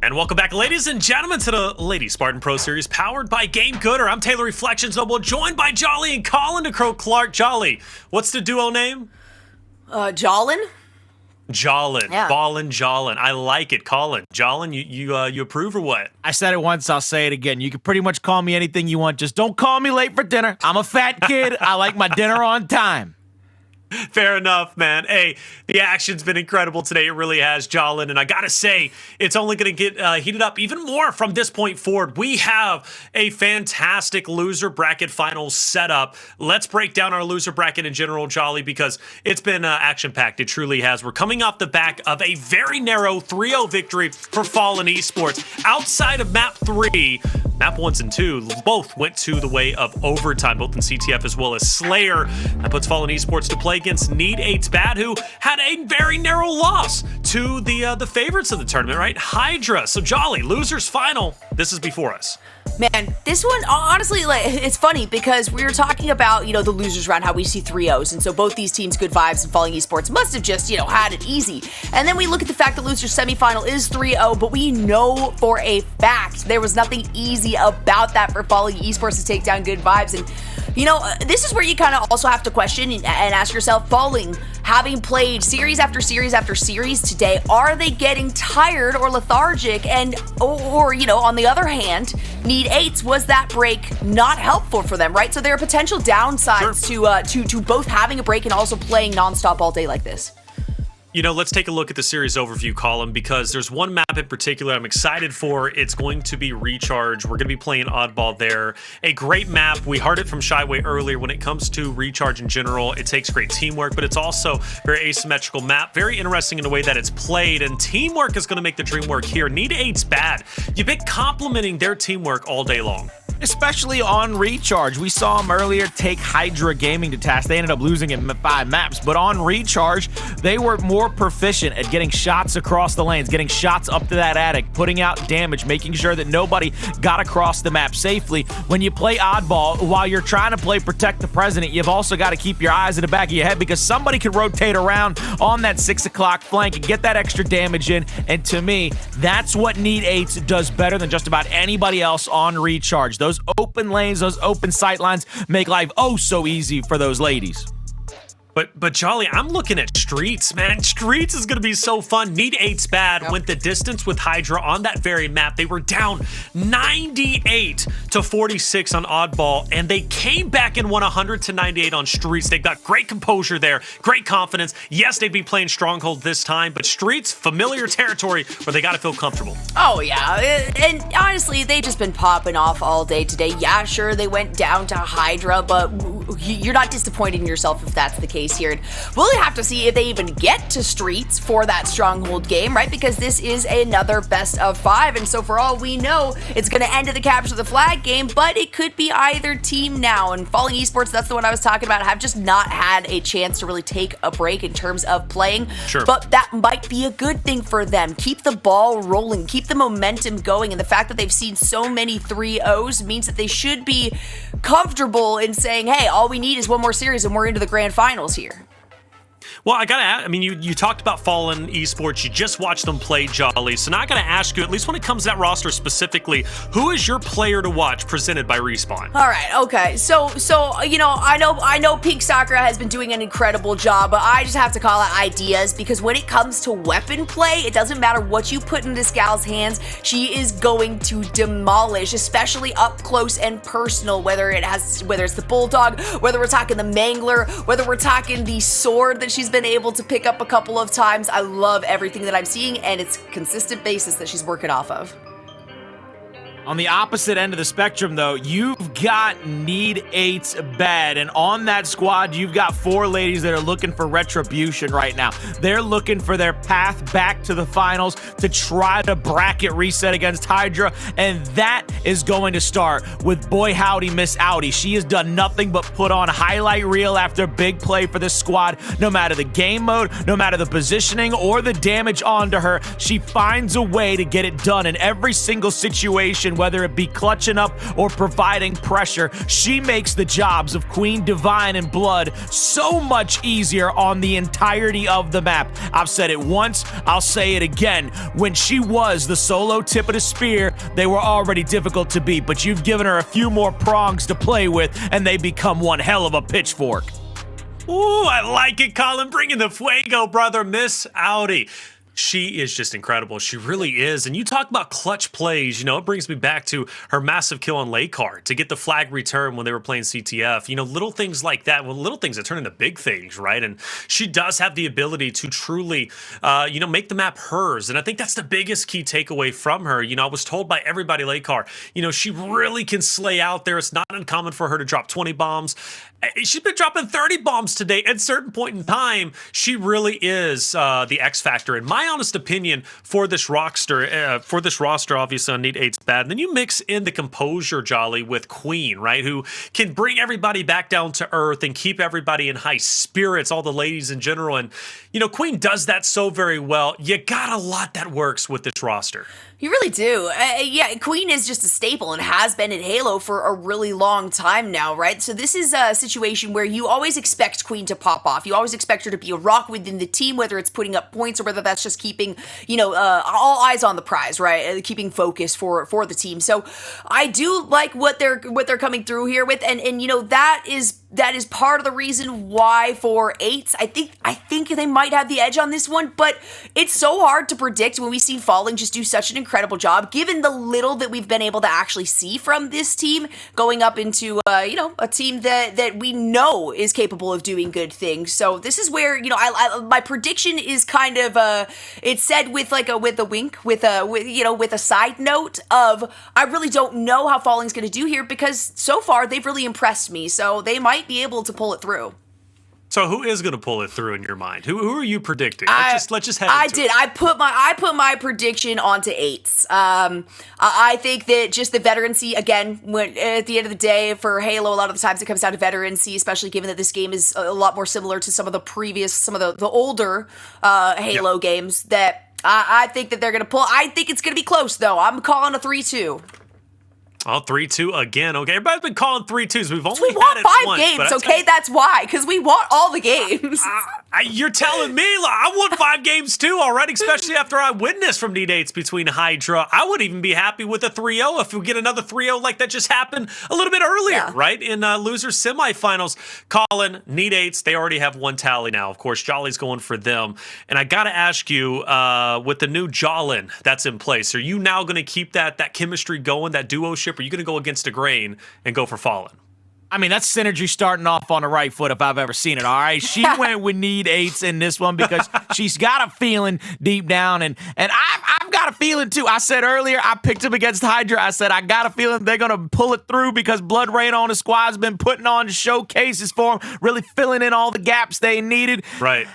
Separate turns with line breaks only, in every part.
And welcome back, ladies and gentlemen, to the Lady Spartan Pro Series powered by Game Gooder. I'm Taylor Reflections Noble, joined by Jolly and Colin to crow Clarke. Jolly, what's the duo name?
Jolin?
Jolin.
Yeah.
Ballin' Jolin. I like it. Colin. Jolin, you approve or what?
I said it once, I'll say it again. You can pretty much call me anything you want. Just don't call me late for dinner. I'm a fat kid. I like my dinner on time.
Fair enough, man. Hey, the action's been incredible today. It really has, Jolin. And I gotta say, it's only gonna get heated up even more from this point forward. We have a fantastic loser bracket final setup. Let's break down our loser bracket in general, Jolly, because it's been action-packed. It truly has. We're coming off the back of a very narrow 3-0 victory for Fallen Esports. Outside of map 3, map 1s and 2 both went to the way of overtime, both in CTF as well as Slayer. That puts Fallen Esports to play against Need 8's Bad, who had a very narrow loss to the favorites of the tournament, right? Hydra. So Jolly, losers final. This is before us.
Man, this one, honestly, it's funny because we were talking about, the losers round, how we see 3-0s, and so both these teams, Good Vibes and Falling Esports, must have just, had it easy. And then we look at the fact that losers semifinal is 3-0, but we know for a fact there was nothing easy about that for Falling Esports to take down Good Vibes. And this is where you kind of also have to question and ask yourself, Falling, having played series after series after series today, are they getting tired or lethargic? And, or on the other hand, Need 8's, was that break not helpful for them, right? So there are potential downsides to both having a break and also playing nonstop all day like this.
Let's take a look at the series overview column, because there's one map in particular I'm excited for. It's going to be Recharge. We're going to be playing Oddball there. A great map. We heard it from Shyway earlier. When it comes to Recharge in general, it takes great teamwork, but it's also very asymmetrical map. Very interesting in the way that it's played, and teamwork is going to make the dream work here. Need 8's Bad. You've been complimenting their teamwork all day long.
Especially on Recharge. We saw them earlier take Hydra Gaming to task. They ended up losing in 5 maps, but on Recharge, they were more proficient at getting shots across the lanes, getting shots up to that attic, putting out damage, making sure that nobody got across the map safely. When you play Oddball, while you're trying to play Protect the President, you've also got to keep your eyes in the back of your head, because somebody could rotate around on that 6 o'clock flank and get that extra damage in. And to me, that's what Need 8's does better than just about anybody else on Recharge. Those open lanes, those open sight lines make life oh so easy for those ladies.
But Jolly, I'm looking at Streets, man. Streets is going to be so fun. Need 8's Bad went the distance with Hydra on that very map. They were down 98 to 46 on Oddball, and they came back and won 100 to 98 on Streets. They've got great composure there, great confidence. Yes, they'd be playing Stronghold this time, but Streets, familiar territory where they got to feel comfortable.
Oh, yeah. And honestly, they've just been popping off all day today. Yeah, sure, they went down to Hydra, but you're not disappointed in yourself if that's the case here. And we'll have to see if they even get to Streets for that Stronghold game, right? Because this is another best of 5, and so for all we know, it's going to end at the capture the flag game, but it could be either team now. And Falling Esports, that's the one I was talking about, have just not had a chance to really take a break in terms of playing.
Sure.
But that might be a good thing for them. Keep the ball rolling, keep the momentum going, and the fact that they've seen so many 3-0s means that they should be comfortable in saying, hey, all we need is one more series and we're into the grand finals here.
Well, I gotta ask, you talked about Fallen Esports, you just watched them play, Jolly, so now I gotta ask you, at least when it comes to that roster specifically, who is your player to watch presented by Respawn?
All right, okay, so I know Pink Sakura has been doing an incredible job, but I just have to call out ideas, because when it comes to weapon play, it doesn't matter what you put in this gal's hands, she is going to demolish, especially up close and personal, whether it's the Bulldog, whether we're talking the Mangler, whether we're talking the sword that she's been able to pick up a couple of times. I love everything that I'm seeing, and it's consistent basis that she's working off of.
On the opposite end of the spectrum, though, you've got Need 8's Bad, and on that squad, you've got 4 ladies that are looking for retribution right now. They're looking for their path back to the finals to try to bracket reset against Hydra, and that is going to start with boy howdy Miss Audy. She has done nothing but put on highlight reel after big play for this squad. No matter the game mode, no matter the positioning or the damage onto her, she finds a way to get it done in every single situation position, whether it be clutching up or providing pressure. She makes the jobs of Queen, Divine, and Blood so much easier on the entirety of the map. I've said it once, I'll say it again. When she was the solo tip of the spear, they were already difficult to beat, but you've given her a few more prongs to play with, and they become one hell of a pitchfork.
Ooh, I like it, Colin. Bringing the fuego, brother. Miss Audy. She is just incredible. She really is. And you talk about clutch plays, it brings me back to her massive kill on LSPS to get the flag return when they were playing CTF. Little things like that, little things that turn into big things, right? And she does have the ability to truly, make the map hers. And I think that's the biggest key takeaway from her. I was told by everybody, LSPS, she really can slay out there. It's not uncommon for her to drop 20 bombs. She's been dropping 30 bombs today. At a certain point in time, she really is the X factor. In my honest opinion, for this roster, obviously on Need 8's bad. And then you mix in the composure, Jolly, with Queen, right? Who can bring everybody back down to earth and keep everybody in high spirits, all the ladies in general. And, Queen does that so very well. You got a lot that works with this roster.
You really do. Yeah, Queen is just a staple and has been in Halo for a really long time now, right? So this is a situation where you always expect Queen to pop off. You always expect her to be a rock within the team, whether it's putting up points or whether that's just keeping, all eyes on the prize, right? Keeping focus for the team. So I do like what they're coming through here with, and that is part of the reason why for 8s, I think they might have the edge on this one, but it's so hard to predict when we see Falling just do such an incredible job, given the little that we've been able to actually see from this team going up into, a team that we know is capable of doing good things. So this is where, my prediction is kind of, it's said with a wink, with a side note of, I really don't know how Falling's going to do here because so far they've really impressed me. So they might be able to pull it through.
So who is going to pull it through in your mind? Who are you predicting? Let's just head into it.
I put my prediction onto 8s. I think that just the veterancy, again, when at the end of the day for Halo, a lot of the times it comes down to veterancy, especially given that this game is a lot more similar to some of the older Halo games. That I think that they're going to pull. I think it's going to be close though. I'm calling a 3-2.
Oh, 3-2 again. Okay, everybody's been calling 3-2s. We've only
won
had it
5
once,
games, okay? That's why, because we want all the games.
You're telling me, I won 5 games too already, especially after I witnessed from Need 8s between Hydra. I would even be happy with a 3-0 if we get another 3-0 like that just happened a little bit earlier, right? In loser semifinals. Colin, Need 8s, they already have 1 tally now. Of course, Jolly's going for them. And I got to ask you, with the new Jolin that's in place, are you now going to keep that chemistry going, that duo-ship? Are you going to go against the grain and go for Fallen?
I mean, that's synergy starting off on the right foot if I've ever seen it, all right? She went with Need 8s in this one because she's got a feeling deep down, and I've got a feeling too. I said earlier, I picked him against Hydra. I said, I got a feeling they're going to pull it through because BlodreIna on the squad's been putting on showcases for them, really filling in all the gaps they needed.
Right.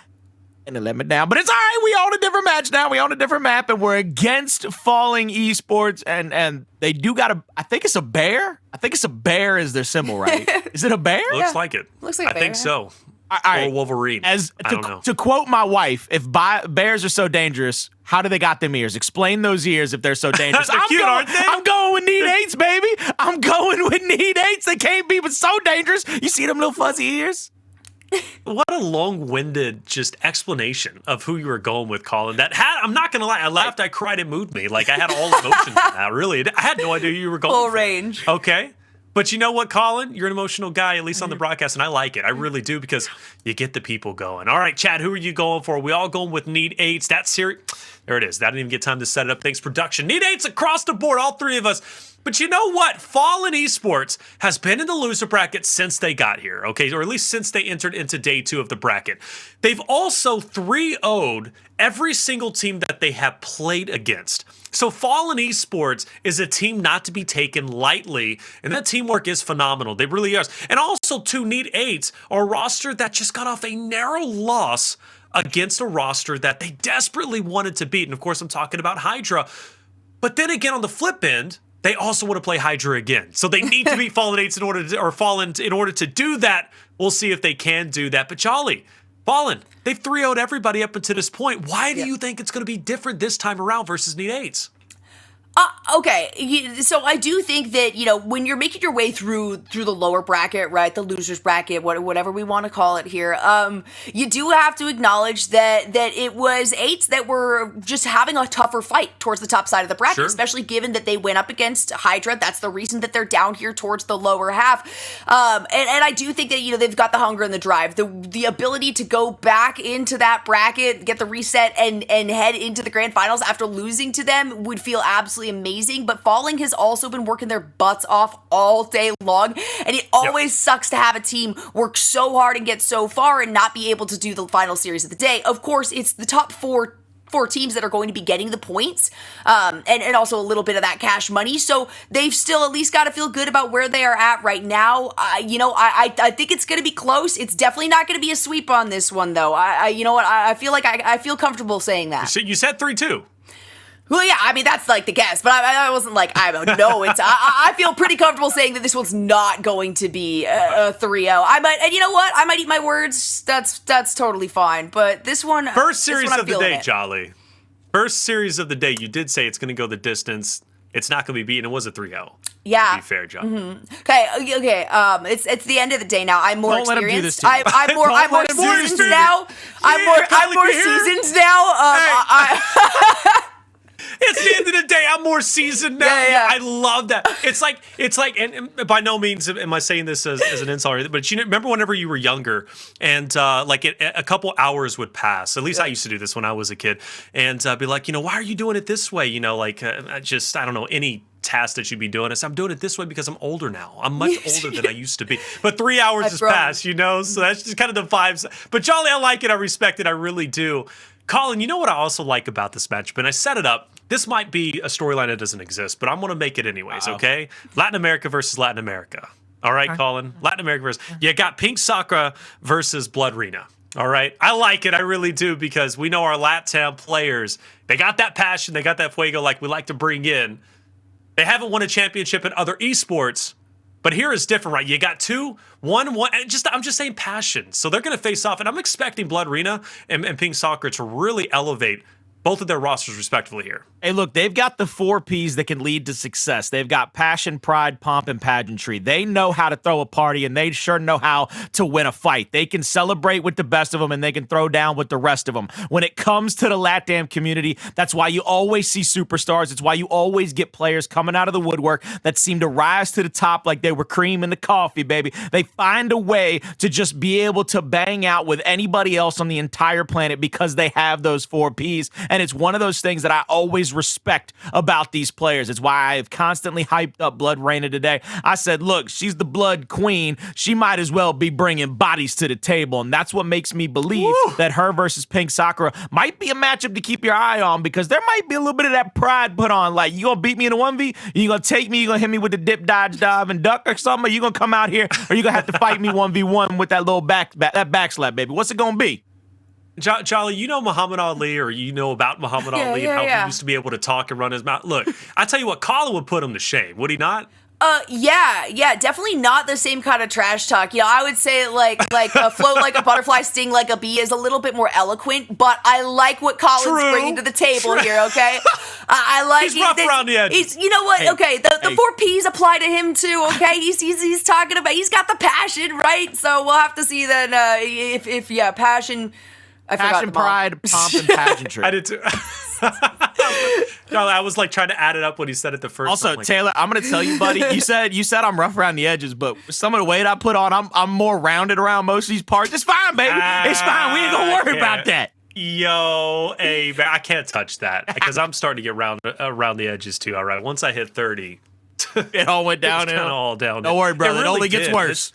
And they let me down. But it's all right. We own a different match now. We own a different map, and we're against Falling Esports, and they do got a, I think it's a bear. I think it's a bear is their symbol, right? Is it a bear?
Looks like it.
Looks like a
I
bear,
think so.
All right.
Or Wolverine. I don't know.
To quote my wife, if bears are so dangerous, how do they got them ears? Explain those ears if they're so dangerous.
They're cute, aren't they?
I'm going with Need 8s, baby. I'm going with Need 8s. They can't be but so dangerous. You see them little fuzzy ears?
What a long-winded just explanation of who you were going with, Colin. I'm not going to lie, I laughed, I cried, it moved me. Like, I had all emotions in that, really. I had no idea you were going
Full
for
range.
Okay. But you know what, Colin? You're an emotional guy, at least on the broadcast, and I like it. I really do, because you get the people going. All right, Chad, who are you going for? We all going with Need 8s. That's serious. There it is. That didn't even get time to set it up. Thanks, production. Need 8s across the board, all 3 of us. But you know what? Fallen Esports has been in the loser bracket since they got here, okay? Or at least since they entered into day 2 of the bracket. They've also 3-0'd every single team that they have played against. So Fallen Esports is a team not to be taken lightly, and that teamwork is phenomenal. They really are. And also, too, Need 8s are a roster that just got off a narrow loss against a roster that they desperately wanted to beat. And of course, I'm talking about Hydra. But then again, on the flip end, they also want to play Hydra again. So they need to beat Fallen 8s in order to do that. We'll see if they can do that. But Jolly, Fallen, they've 3-0'd everybody up until this point. Why do you think it's going to be different this time around versus Need 8s?
Okay, so I do think that, when you're making your way through the lower bracket, right, the losers bracket, whatever we want to call it here, you do have to acknowledge that it was eights that were just having a tougher fight towards the top side of the bracket, especially given that they went up against Hydra. That's the reason that they're down here towards the lower half. And I do think that, they've got the hunger and the drive, the ability to go back into that bracket, get the reset, and head into the grand finals after losing to them would feel absolutely amazing. But Falling has also been working their butts off all day long, and it always sucks to have a team work so hard and get so far and not be able to do the final series of the day. Of course, it's the top four teams that are going to be getting the points, and also a little bit of that cash money. So they've still at least got to feel good about where they are at right now. I think it's going to be close. It's definitely not going to be a sweep on this one, though. I feel like I feel comfortable saying that.
So you said 3-2.
Well, yeah, I mean, that's like the guess, but I wasn't like, I don't know. I feel pretty comfortable saying that this one's not going to be a 3-0. And you know what? I might eat my words. That's totally fine. But this one,
first series of the day, Jolly. First series of the day, you did say it's going to go the distance. It's not going to be beaten. It was a 3-0.
Yeah.
To be fair, John.
Mm-hmm. Okay. It's the end of the day now. I'm more experienced. I'm more seasoned now. I'm more seasoned now.
It's the end of the day. I'm more seasoned now.
Yeah.
I love that. It's like, and by no means am I saying this as an insult, but remember whenever you were younger and a couple hours would pass. At least I used to do this when I was a kid, and be like, why are you doing it this way? I don't know, any task that you'd be doing. I'm doing it this way because I'm older now. I'm much older than I used to be. But 3 hours has passed, so that's just kind of the vibes. But Jolly, I like it. I respect it. I really do. Colin, you know what I also like about this matchup, and I set it up. This might be a storyline that doesn't exist, but I'm going to make it anyways, okay? Latin America versus Latin America. All right, Colin? Latin America versus... You got Pink Sakura versus BlodreIna. All right? I like it. I really do, because we know our LatAm players. They got that passion. They got that fuego like we like to bring in. They haven't won a championship in other esports, but here is different, right? You got one. I'm just saying passion. So they're going to face off, and I'm expecting BlodreIna and Pink Sakura to really elevate both of their rosters respectively here.
Hey, look, they've got the 4 Ps that can lead to success. They've got passion, pride, pomp, and pageantry. They know how to throw a party, and they sure know how to win a fight. They can celebrate with the best of them, and they can throw down with the rest of them. When it comes to the LatAm community, that's why you always see superstars. It's why you always get players coming out of the woodwork that seem to rise to the top like they were cream in the coffee, baby. They find a way to just be able to bang out with anybody else on the entire planet because they have those 4 Ps. And it's one of those things that I always respect about these players. It's why I've constantly hyped up BlodreIna today. I said, look, she's the blood queen. She might as well be bringing bodies to the table. And that's what makes me believe that her versus Pink Sakura might be a matchup to keep your eye on, because there might be a little bit of that pride put on. Like, you going to beat me in a 1v? You going to take me? You going to hit me with the dip, dodge, dive, and duck or something? Or you going to come out here? Or you going to have to fight me 1v1 with that little back slap, baby? What's it going to be?
Jolly, you know Muhammad Ali, or you know about Muhammad Ali and how he used to be able to talk and run his mouth. Look, I tell you what, Colin would put him to shame, would he not?
Yeah, definitely not the same kind of trash talk. I would say like float like a butterfly, sting like a bee is a little bit more eloquent, but I like what Colin's bringing to the table here, okay? I like
he's rough around the edges.
You know what? Hey, okay, the 4 Ps apply to him too, okay? He's talking about, he's got the passion, right? So we'll have to see then if passion.
Passion, pride, pomp, and pageantry.
I did too. No, I was like trying to add it up when he said it the first
also,
time. Also,
Taylor, I'm gonna tell you, buddy. You said I'm rough around the edges, but some of the weight I put on, I'm more rounded around most of these parts. It's fine, baby. It's fine. We ain't gonna worry about that.
Yo, hey, man, I can't touch that because I'm starting to get around the edges too. All right, once I hit 30,
it all went downhill.
It's kind of all downhill.
Don't worry, brother.
It
only gets worse.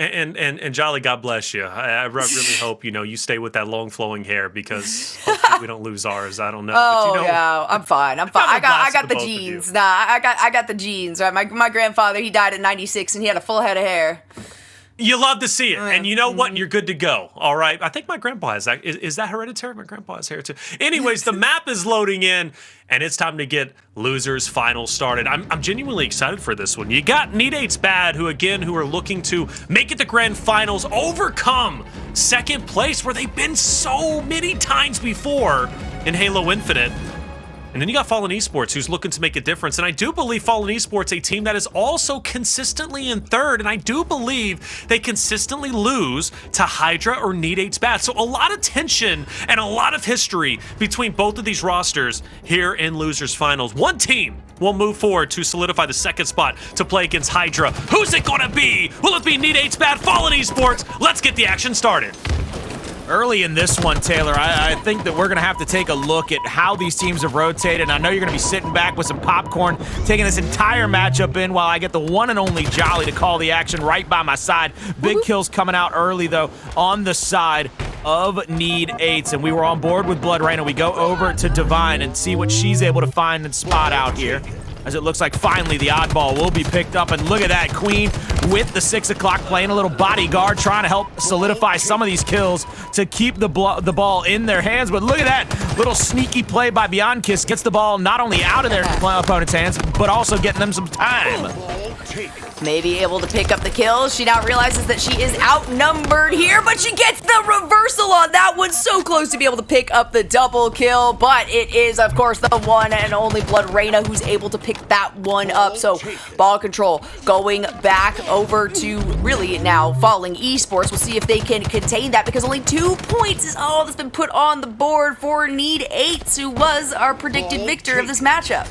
And Jolly, God bless you. I really hope you stay with that long flowing hair, because hopefully we don't lose ours. I don't know.
Oh,
but
yeah, I'm fine. I got the genes. Nah, I got the genes. Right, my grandfather, he died at 96 and he had a full head of hair.
You love to see it, and you know what? You're good to go. All right. I think my grandpa has that. Is that hereditary? My grandpa has hair too. Anyways, the map is loading in, and it's time to get losers finals started. I'm genuinely excited for this one. You got Nedate's Bad, who are looking to make it to grand finals, overcome second place, where they've been so many times before in Halo Infinite. And then you got Fallen Esports, who's looking to make a difference. And I do believe Fallen Esports, a team that is also consistently in third, and I do believe they consistently lose to Hydra or Need 8's bad. So a lot of tension and a lot of history between both of these rosters here in Losers Finals. One team will move forward to solidify the second spot to play against Hydra. Who's it gonna be? Will it be Need 8's bad, Fallen Esports? Let's get the action started.
Early in this one, Taylor, I think that we're going to have to take a look at how these teams have rotated. And I know you're going to be sitting back with some popcorn, taking this entire matchup in while I get the one and only Jolly to call the action right by my side. Big kills coming out early, though, on the side of Need 8's. And we were on board with Blodreina. We go over to Divine and see what she's able to find and spot out here, as it looks like finally the oddball will be picked up. And look at that, Queen with the 6 o'clock playing a little bodyguard, trying to help solidify some of these kills to keep the ball in their hands. But look at that little sneaky play by Beyond Kiss. Gets the ball not only out of their opponent's hands, but also getting them some time.
Maybe able to pick up the kills. She now realizes that she is outnumbered here, but she gets the reversal on that one. So close to be able to pick up the double kill, but it is, of course, the one and only Blodreinawho's able to pick that one up. So ball control going back over to really now Falling Esports. We'll see if they can contain that, because only 2 points is all that's been put on the board for Need 8, who was our predicted victor of this matchup.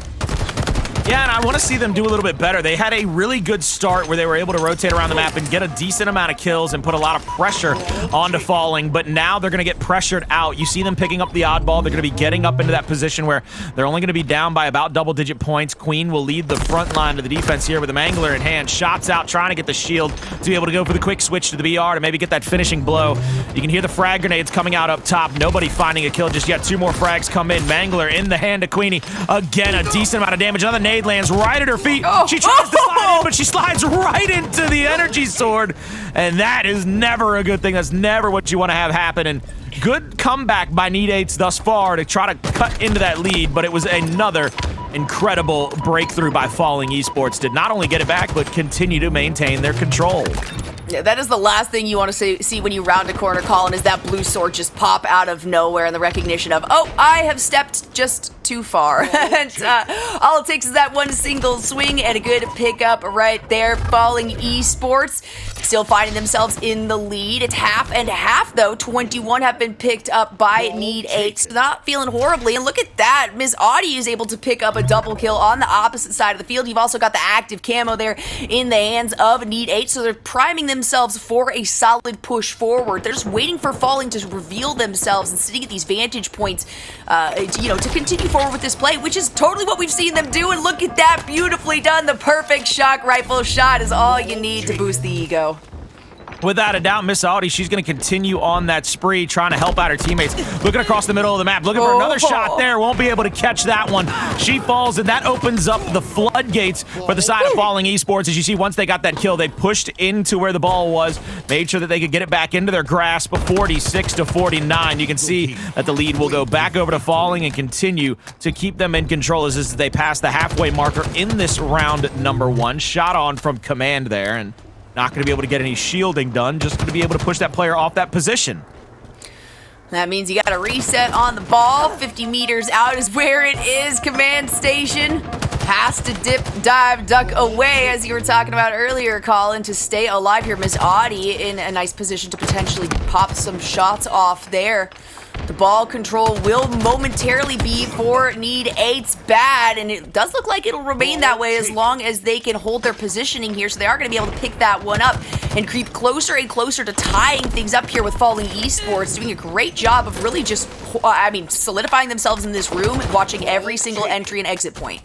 Yeah, and I want to see them do a little bit better. They had a really good start where they were able to rotate around the map and get a decent amount of kills and put a lot of pressure onto Falling, but now they're going to get pressured out. You see them picking up the oddball. They're going to be getting up into that position where they're only going to be down by about double-digit points. Queen will lead the front line of the defense here with a Mangler in hand. Shots out, trying to get the shield to be able to go for the quick switch to the BR to maybe get that finishing blow. You can hear the frag grenades coming out up top. Nobody finding a kill just yet. 2 more frags come in. Mangler in the hand of Queenie. Again, a decent amount of damage. Another nade lands right at her feet. She tries to slide in, but she slides right into the energy sword. And that is never a good thing. That's never what you want to have happen. And good comeback by Need 8's thus far to try to cut into that lead, but it was another incredible breakthrough by Falling Esports to not only get it back, but continue to maintain their control.
Yeah, that is the last thing you want to see when you round a corner, Colin, is that blue sword just pop out of nowhere and the recognition of, oh, I have stepped just too far. And all it takes is that one single swing and a good pickup right there. Falling Esports still finding themselves in the lead. It's half and half, though. 21 have been picked up by Need 8. So not feeling horribly. And look at that. Miss Audy is able to pick up a double kill on the opposite side of the field. You've also got the active camo there in the hands of Need 8. So they're priming themselves for a solid push forward. They're just waiting for Falling to reveal themselves and sitting at these vantage points, to continue forward with this play, which is totally what we've seen them do. And look at that, beautifully done. The perfect shock rifle shot is all you need to boost the ego.
Without a doubt, Miss Audy, she's going to continue on that spree, trying to help out her teammates. Looking across the middle of the map, looking for another shot there. Won't be able to catch that one. She falls, and that opens up the floodgates for the side of Falling Esports. As you see, once they got that kill, they pushed into where the ball was, made sure that they could get it back into their grasp. 46-49. You can see that the lead will go back over to Falling and continue to keep them in control as they pass the halfway marker in this round number 1. Shot on from command there, and not going to be able to get any shielding done, just going to be able to push that player off that position.
That means you got to reset on the ball. 50 meters out is where it is. Command station has to dip, dive, duck away, as you were talking about earlier, Colin, to stay alive here. Miss Audy in a nice position to potentially pop some shots off there. The ball control will momentarily be for Need 8's bad, and it does look like it'll remain that way as long as they can hold their positioning here, so they are going to be able to pick that one up and creep closer and closer to tying things up here with Falling Esports, doing a great job of really just, solidifying themselves in this room, watching every single entry and exit point.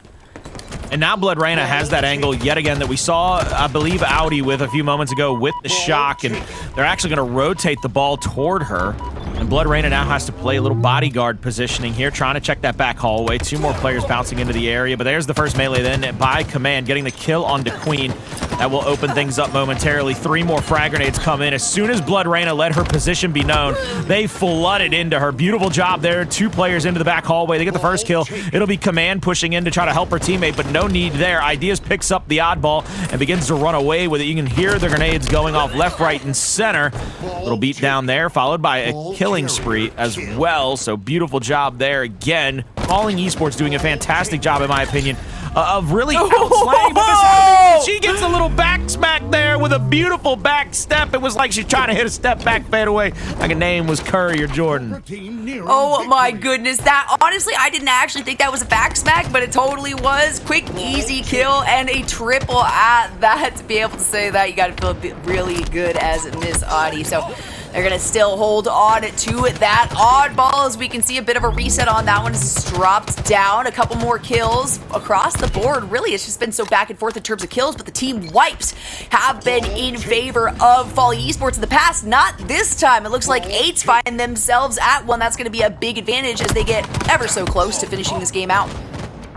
And now Blodreinahas that angle yet again that we saw, I believe, Audy with a few moments ago with the shock, and they're actually going to rotate the ball toward her. And Blodreina now has to play a little bodyguard positioning here, trying to check that back hallway. 2 more players bouncing into the area, but there's the first melee then by command, getting the kill onto Queen. That will open things up momentarily. 3 more frag grenades come in. As soon as Blodreina let her position be known, they flooded into her. Beautiful job there. 2 players into the back hallway. They get the first kill. It'll be command pushing in to try to help her teammate, but no need there. Ideas picks up the oddball and begins to run away with it. You can hear the grenades going off left, right, and center. Little beat down there, followed by a killing spree as well. So beautiful job there again Falling Esports doing a fantastic job, in my opinion, of really outslaying. But she gets a little back smack there with a beautiful back step. It was like she's trying to hit a step back fadeaway. Like her name was Curry or Jordan.
Oh my goodness, that honestly, I didn't actually think that was a back smack, but it totally was. Quick, easy kill and a triple at that. To be able to say that, you gotta feel really good as Miss Audy. So they're gonna still hold on to that oddball, as we can see a bit of a reset on that one. It's dropped down. A couple more kills across the board. Really, it's just been so back and forth in terms of kills, but the team wipes have been in favor of Falling Esports in the past. Not this time. It looks like 8's find themselves at one. That's gonna be a big advantage as they get ever so close to finishing this game out.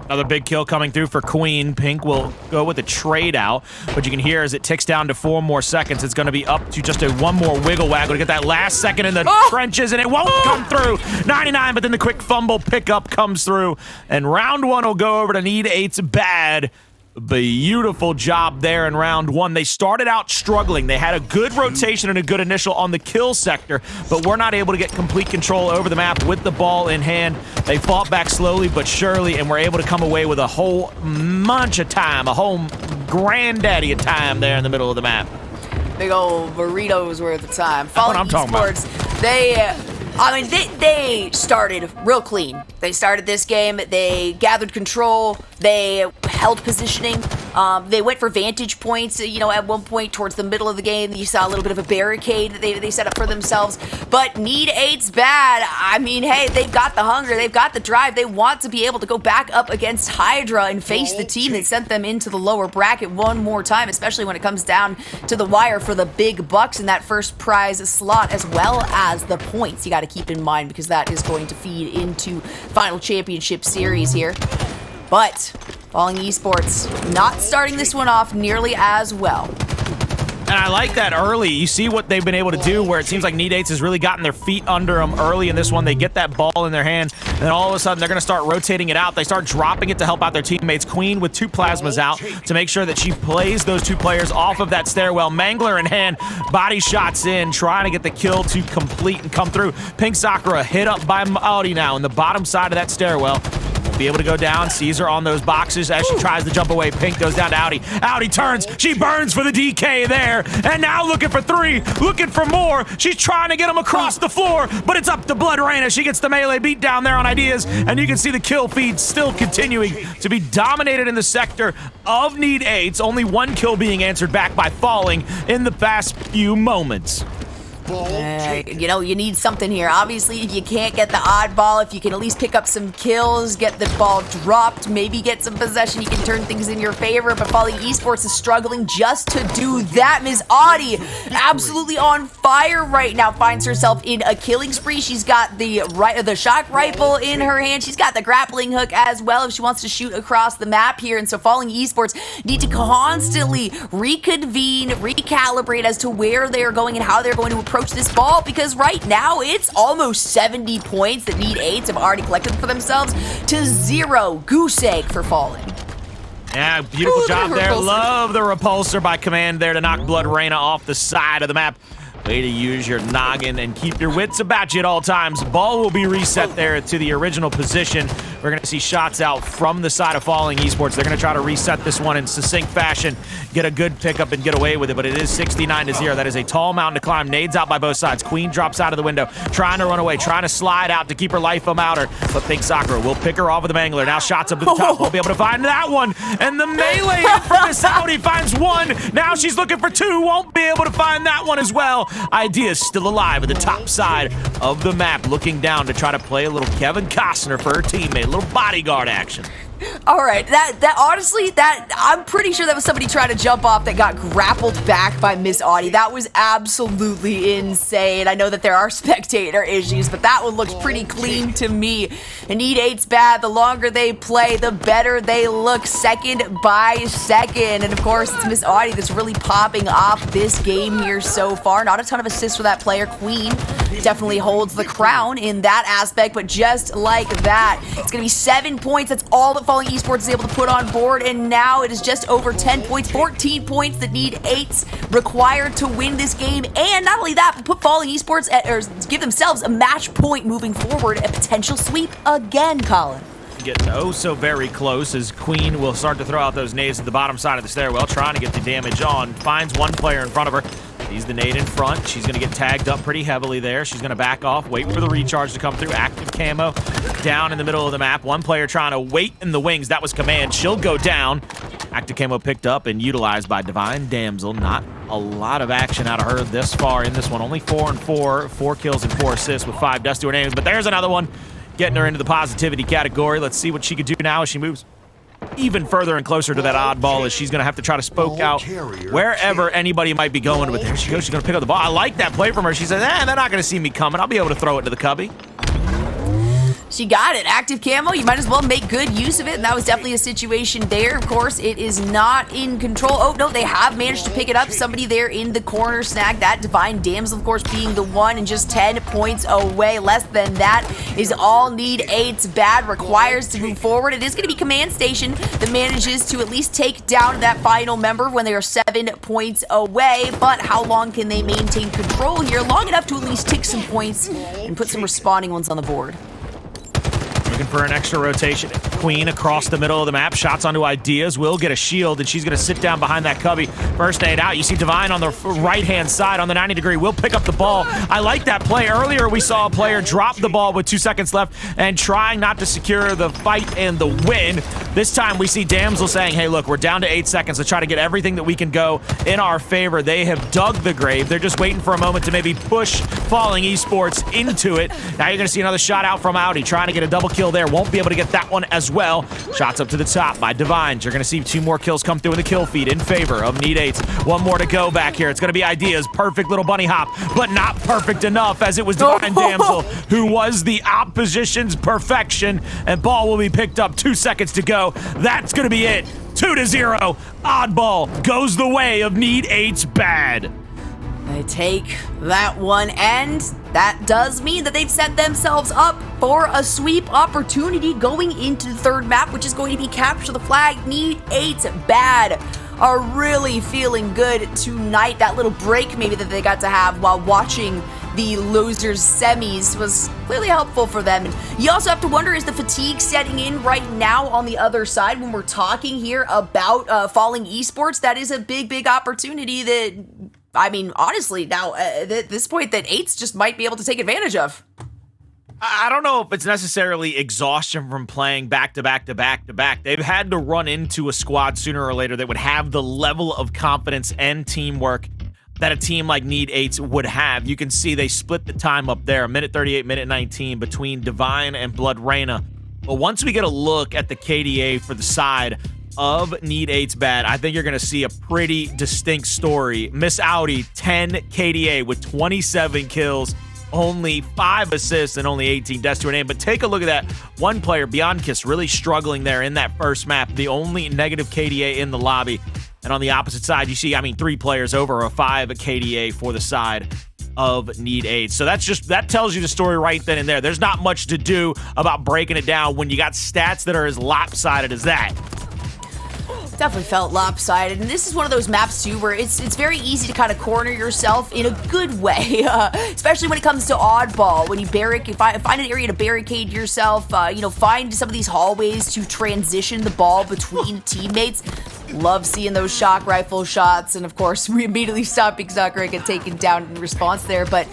Another big kill coming through for Queen. Pink will go with a trade out, but you can hear as it ticks down to 4 more seconds, it's going to be up to just one more wiggle waggle to get that last second in the trenches, and it won't come through. 99, but then the quick fumble pickup comes through, and round 1 will go over to Need 8's bad. Beautiful job there in round 1. They started out struggling. They had a good rotation and a good initial on the kill sector, but were not able to get complete control over the map with the ball in hand. They fought back slowly but surely and were able to come away with a whole bunch of time, a whole granddaddy of time there in the middle of the map.
Big old burritos worth of time. Falling
I'm talking
Esports, they started real clean. They started this game, they gathered control, they held positioning, they went for vantage points, you know, at one point towards the middle of the game, you saw a little bit of a barricade that they set up for themselves, but Need 8's bad. I mean, hey, they've got the hunger, they've got the drive, they want to be able to go back up against Hydra and face the team that sent them into the lower bracket one more time, especially when it comes down to the wire for the big bucks in that first prize slot, as well as the points you got to keep in mind, because that is going to feed into final championship series here. But Falling Esports not starting this one off nearly as well.
And I like that early. You see what they've been able to do, where it seems like Need 8's has really gotten their feet under them early in this one. They get that ball in their hand, and then all of a sudden they're going to start rotating it out. They start dropping it to help out their teammates. Queen with 2 plasmas out to make sure that she plays those 2 players off of that stairwell. Mangler in hand, body shots in, trying to get the kill to complete and come through. Pink Sakura hit up by Audy now in the bottom side of that stairwell. Be able to go down, sees her on those boxes as she tries to jump away. Pink goes down to Audy. Audy turns, she burns for the DK there, and now looking for 3, looking for more. She's trying to get him across the floor, but it's up to BlodreIna. She gets the melee beat down there on Ideas, and you can see the kill feed still continuing to be dominated in the sector of Need 8's. Only 1 kill being answered back by Falling in the past few moments.
You know, you need something here. Obviously, if you can't get the oddball, if you can at least pick up some kills, get the ball dropped, maybe get some possession, you can turn things in your favor. But Falling Esports is struggling just to do that. Miss Audy, absolutely on fire right now, finds herself in a killing spree. She's got the shock rifle in her hand. She's got the grappling hook as well if she wants to shoot across the map here. And so Falling Esports need to constantly reconvene, recalibrate as to where they're going and how they're going to approach this ball, because right now it's almost 70 points that Need 8's have already collected for themselves to 0. Goose egg for Falling.
Yeah, beautiful job there. Love the repulsor by command there to knock BlodreIna off the side of the map. Way to use your noggin and keep your wits about you at all times. Ball will be reset there to the original position. We're going to see shots out from the side of Falling Esports. They're going to try to reset this one in succinct fashion, get a good pickup and get away with it, but it is 69-0. That is a tall mountain to climb. Nades out by both sides. Queen drops out of the window, trying to run away, trying to slide out to keep her life from out her, but Pink Sakura will pick her off with the Mangler. Now shots up to the top. Won't be able to find that one, and the melee in from Miss Audy finds 1. Now she's looking for 2. Won't be able to find that one as well. Idea's still alive at the top side of the map, looking down to try to play a little Kevin Costner for her teammate, a little bodyguard action.
All right, that honestly, I'm pretty sure that was somebody trying to jump off that got grappled back by Miss Audy. That was absolutely insane. I know that there are spectator issues, but that one looks pretty clean to me. And Need 8's bad. The longer they play, the better they look second by second. And of course, it's Miss Audy that's really popping off this game here so far. Not a ton of assists for that player. Queen definitely holds the crown in that aspect, but just like that, it's going to be 7 points. That's all that Falling Esports is able to put on board, and now it is just over 10 points, 14 points that Need 8's required to win this game, and not only that, but put Falling Esports or give themselves a match point moving forward, a potential sweep again, Colin.
getting oh so very close as Queen will start to throw out those nades at the bottom side of the stairwell, trying to get the damage on. Finds one player in front of her. Sees the nade in front. She's going to get tagged up pretty heavily there. She's going to back off, wait for the recharge to come through. Active camo down in the middle of the map. One player trying to wait in the wings. That was command. She'll go down. Active camo picked up and utilized by Divine Damsel. Not a lot of action out of her this far in this one. Only 4 and 4. 4 kills and 4 assists with 5 deaths to her names. But there's another one getting her into the positivity category. Let's see what she could do now as she moves even further and closer to that oddball, as she's going to have to try to spoke out wherever anybody might be going with. There she goes. She's going to pick up the ball. I like that play from her. She said, they're not going to see me coming. I'll be able to throw it to the cubby.
She got it. Active camo, you might as well make good use of it, and that was definitely a situation there. Of course, it is not in control. Oh, no, they have managed to pick it up. Somebody there in the corner snagged that. Divine Damsel, of course, being the one and just 10 points away. Less than that is all Need 8's bad requires to move forward. It is going to be Command Station that manages to at least take down that final member when they are 7 points away. But how long can they maintain control here? Long enough to at least take some points and put some responding ones on the board.
Looking for an extra rotation. Queen across the middle of the map. Shots onto Ideas. Will get a shield, and she's going to sit down behind that cubby. First aid out. You see Divine on the right-hand side on the 90-degree. Will pick up the ball. I like that play. Earlier, we saw a player drop the ball with 2 seconds left and trying not to secure the fight and the win. This time, we see Damsel saying, hey, look, we're down to 8 seconds. Let's try to get everything that we can go in our favor. They have dug the grave. They're just waiting for a moment to maybe push Falling Esports into it. Now you're going to see another shot out from Audy, trying to get a double kill there. Won't be able to get that one as well. Shots up to the top by Divines. You're going to see 2 more kills come through in the kill feed in favor of Need 8s. 1 more to go back here. It's going to be Ideas. Perfect little bunny hop, but not perfect enough, as it was Divine Damsel who was the opposition's perfection, and ball will be picked up. 2 seconds to go. That's going to be it. 2-0. Oddball goes the way of Need 8's bad.
They take that one, and that does mean that they've set themselves up for a sweep opportunity going into the 3rd map, which is going to be Capture the Flag. Need 8's bad are really feeling good tonight. That little break maybe that they got to have while watching the losers semis was clearly helpful for them. And you also have to wonder, is the fatigue setting in right now on the other side when we're talking here about Falling Esports? That is a big opportunity that, I mean, honestly, now at this point, that 8s just might be able to take advantage of.
I don't know if it's necessarily exhaustion from playing back-to-back. They've had to run into a squad sooner or later that would have the level of confidence and teamwork that a team like Need 8s would have. You can see they split the time up there, minute 38, minute 19, between Divine and BlodreIna. But once we get a look at the KDA for the side of Need 8's bad, I think you're going to see a pretty distinct story. Miss Audy, 10 KDA with 27 kills, only 5 assists, and only 18 deaths to her name. But take a look at that. One player, Beyond Kiss, really struggling there in that first map. The only negative KDA in the lobby. And on the opposite side, you see, 3 players over a 5 KDA for the side of Need 8. So that tells you the story right then and there. There's not much to do about breaking it down when you got stats that are as lopsided as that.
Definitely felt lopsided, and this is one of those maps too where it's very easy to kind of corner yourself in a good way, especially when it comes to oddball. When you find an area to barricade yourself, find some of these hallways to transition the ball between teammates. Love seeing those shock rifle shots, and of course we immediately stop xLehcar get taken down in response there, but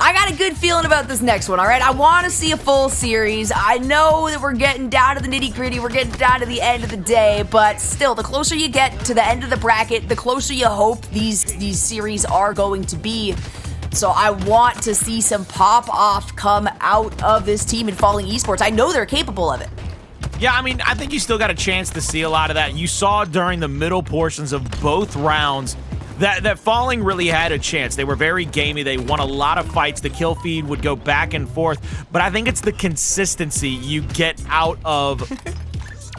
I got a good feeling about this next one, all right? I want to see a full series. I know that we're getting down to the nitty-gritty. We're getting down to the end of the day, but still, the closer you get to the end of the bracket, the closer you hope these series are going to be. So I want to see some pop-off come out of this team in Falling Esports. I know they're capable of it.
Yeah, I think you still got a chance to see a lot of that. You saw during the middle portions of both rounds that Falling really had a chance. They were very gamey. They won a lot of fights. The kill feed would go back and forth. But I think it's the consistency you get out of...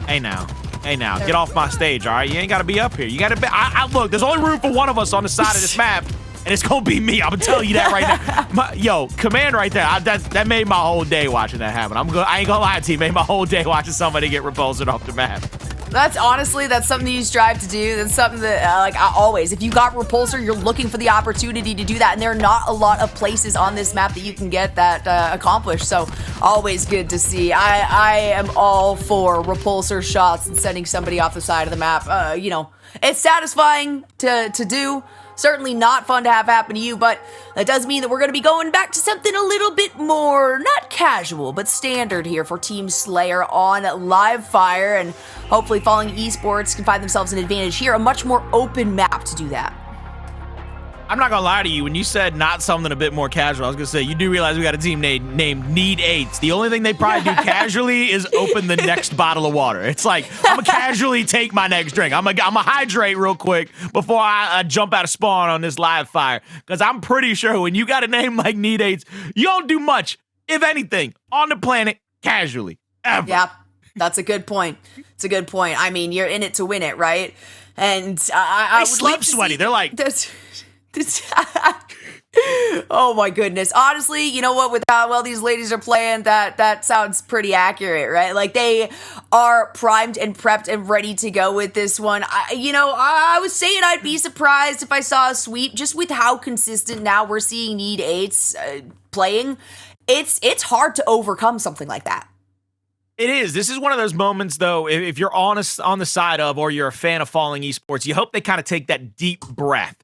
Hey now, get off my stage, all right? You ain't got to be up here. You got to be... Look, there's only room for one of us on the side of this map, and it's going to be me. I'm going to tell you that right now. Command right there. That made my whole day watching that happen. I ain't going to lie to you. Made my whole day watching somebody get repulsed off the map.
That's honestly, that's something you strive to do. That's something that, like, always, if you got Repulsor, you're looking for the opportunity to do that, and there are not a lot of places on this map that you can get that accomplished, so always good to see. I am all for Repulsor shots and sending somebody off the side of the map. You know, it's satisfying to do. Certainly not fun to have happen to you, but that does mean that we're going to be going back to something a little bit more, not casual, but standard here for Team Slayer on live fire, and hopefully Falling Esports can find themselves an advantage here, a much more open map to do that.
I'm not gonna lie to you, when you said not something a bit more casual, I was gonna say, you do realize we got a team named Need 8s. The only thing they probably do casually is open the next bottle of water. It's like, I'm gonna casually take my next drink. I'm gonna hydrate real quick before I jump out of spawn on this live fire. Because I'm pretty sure when you got a name like Need 8s, you don't do much, if anything, on the planet casually, ever.
Yeah, that's a good point. It's a good point. I mean, you're in it to win it, right? And I would
sleep
love to
sweaty.
see-
They're like...
Oh my goodness. Honestly, you know what, with how well these ladies are playing, that sounds pretty accurate, right? Like, they are primed and prepped and ready to go with this one. I was saying I'd be surprised if I saw a sweep, just with how consistent now we're seeing Need 8s playing. It's hard to overcome something like that.
It is. This is one of those moments, though, if you're honest on the side of, or you're a fan of Falling Esports, you hope they kind of take that deep breath.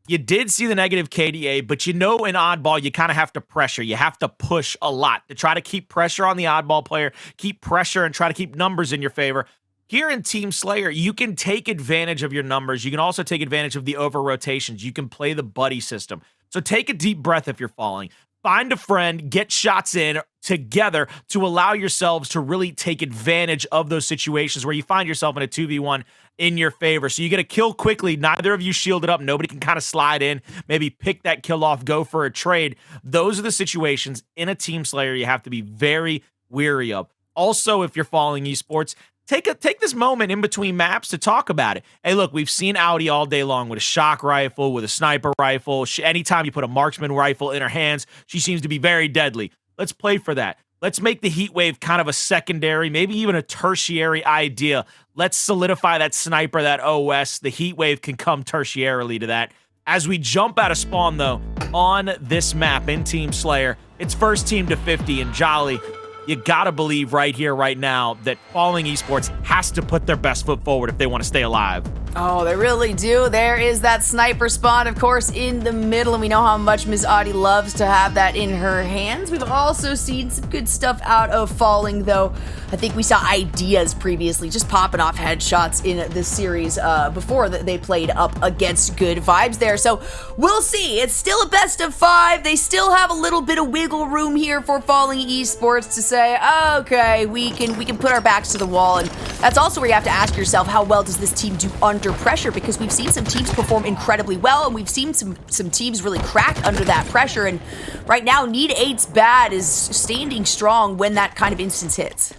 You did see the negative KDA, but you know in oddball, you kind of have to pressure. You have to push a lot to try to keep pressure on the oddball player, keep pressure and try to keep numbers in your favor. Here in Team Slayer, you can take advantage of your numbers. You can also take advantage of the over-rotations. You can play the buddy system. So take a deep breath if you're falling. Find a friend, get shots in together to allow yourselves to really take advantage of those situations where you find yourself in a 2v1 in your favor. So you get a kill quickly. Neither of you shielded up. Nobody can kind of slide in, maybe pick that kill off, go for a trade. Those are the situations in a Team Slayer you have to be very wary of. Also, if you're following esports, take this moment in between maps to talk about it. Hey, look, we've seen Audy all day long with a shock rifle, with a sniper rifle. Anytime you put a marksman rifle in her hands, she seems to be very deadly. Let's play for that. Let's make the heat wave kind of a secondary, maybe even a tertiary idea. Let's solidify that sniper, that OS. The heat wave can come tertiarily to that. As we jump out of spawn, though, on this map in Team Slayer, it's first team to 50, and Jolly, you gotta believe right here, right now, that Falling Esports has to put their best foot forward if they want to stay alive.
Oh, they really do. There is that sniper spawn, of course, in the middle, and we know how much Ms. Audy loves to have that in her hands. We've also seen some good stuff out of Falling, though. I think we saw ideas previously, just popping off headshots in this series before they played up against good vibes there. So we'll see. It's still a best of 5. They still have a little bit of wiggle room here for Falling Esports to say, okay, we can put our backs to the wall. And that's also where you have to ask yourself, how well does this team do under pressure? Because we've seen some teams perform incredibly well, and we've seen some teams really crack under that pressure. And right now, Need 8's bad is standing strong when that kind of instance hits.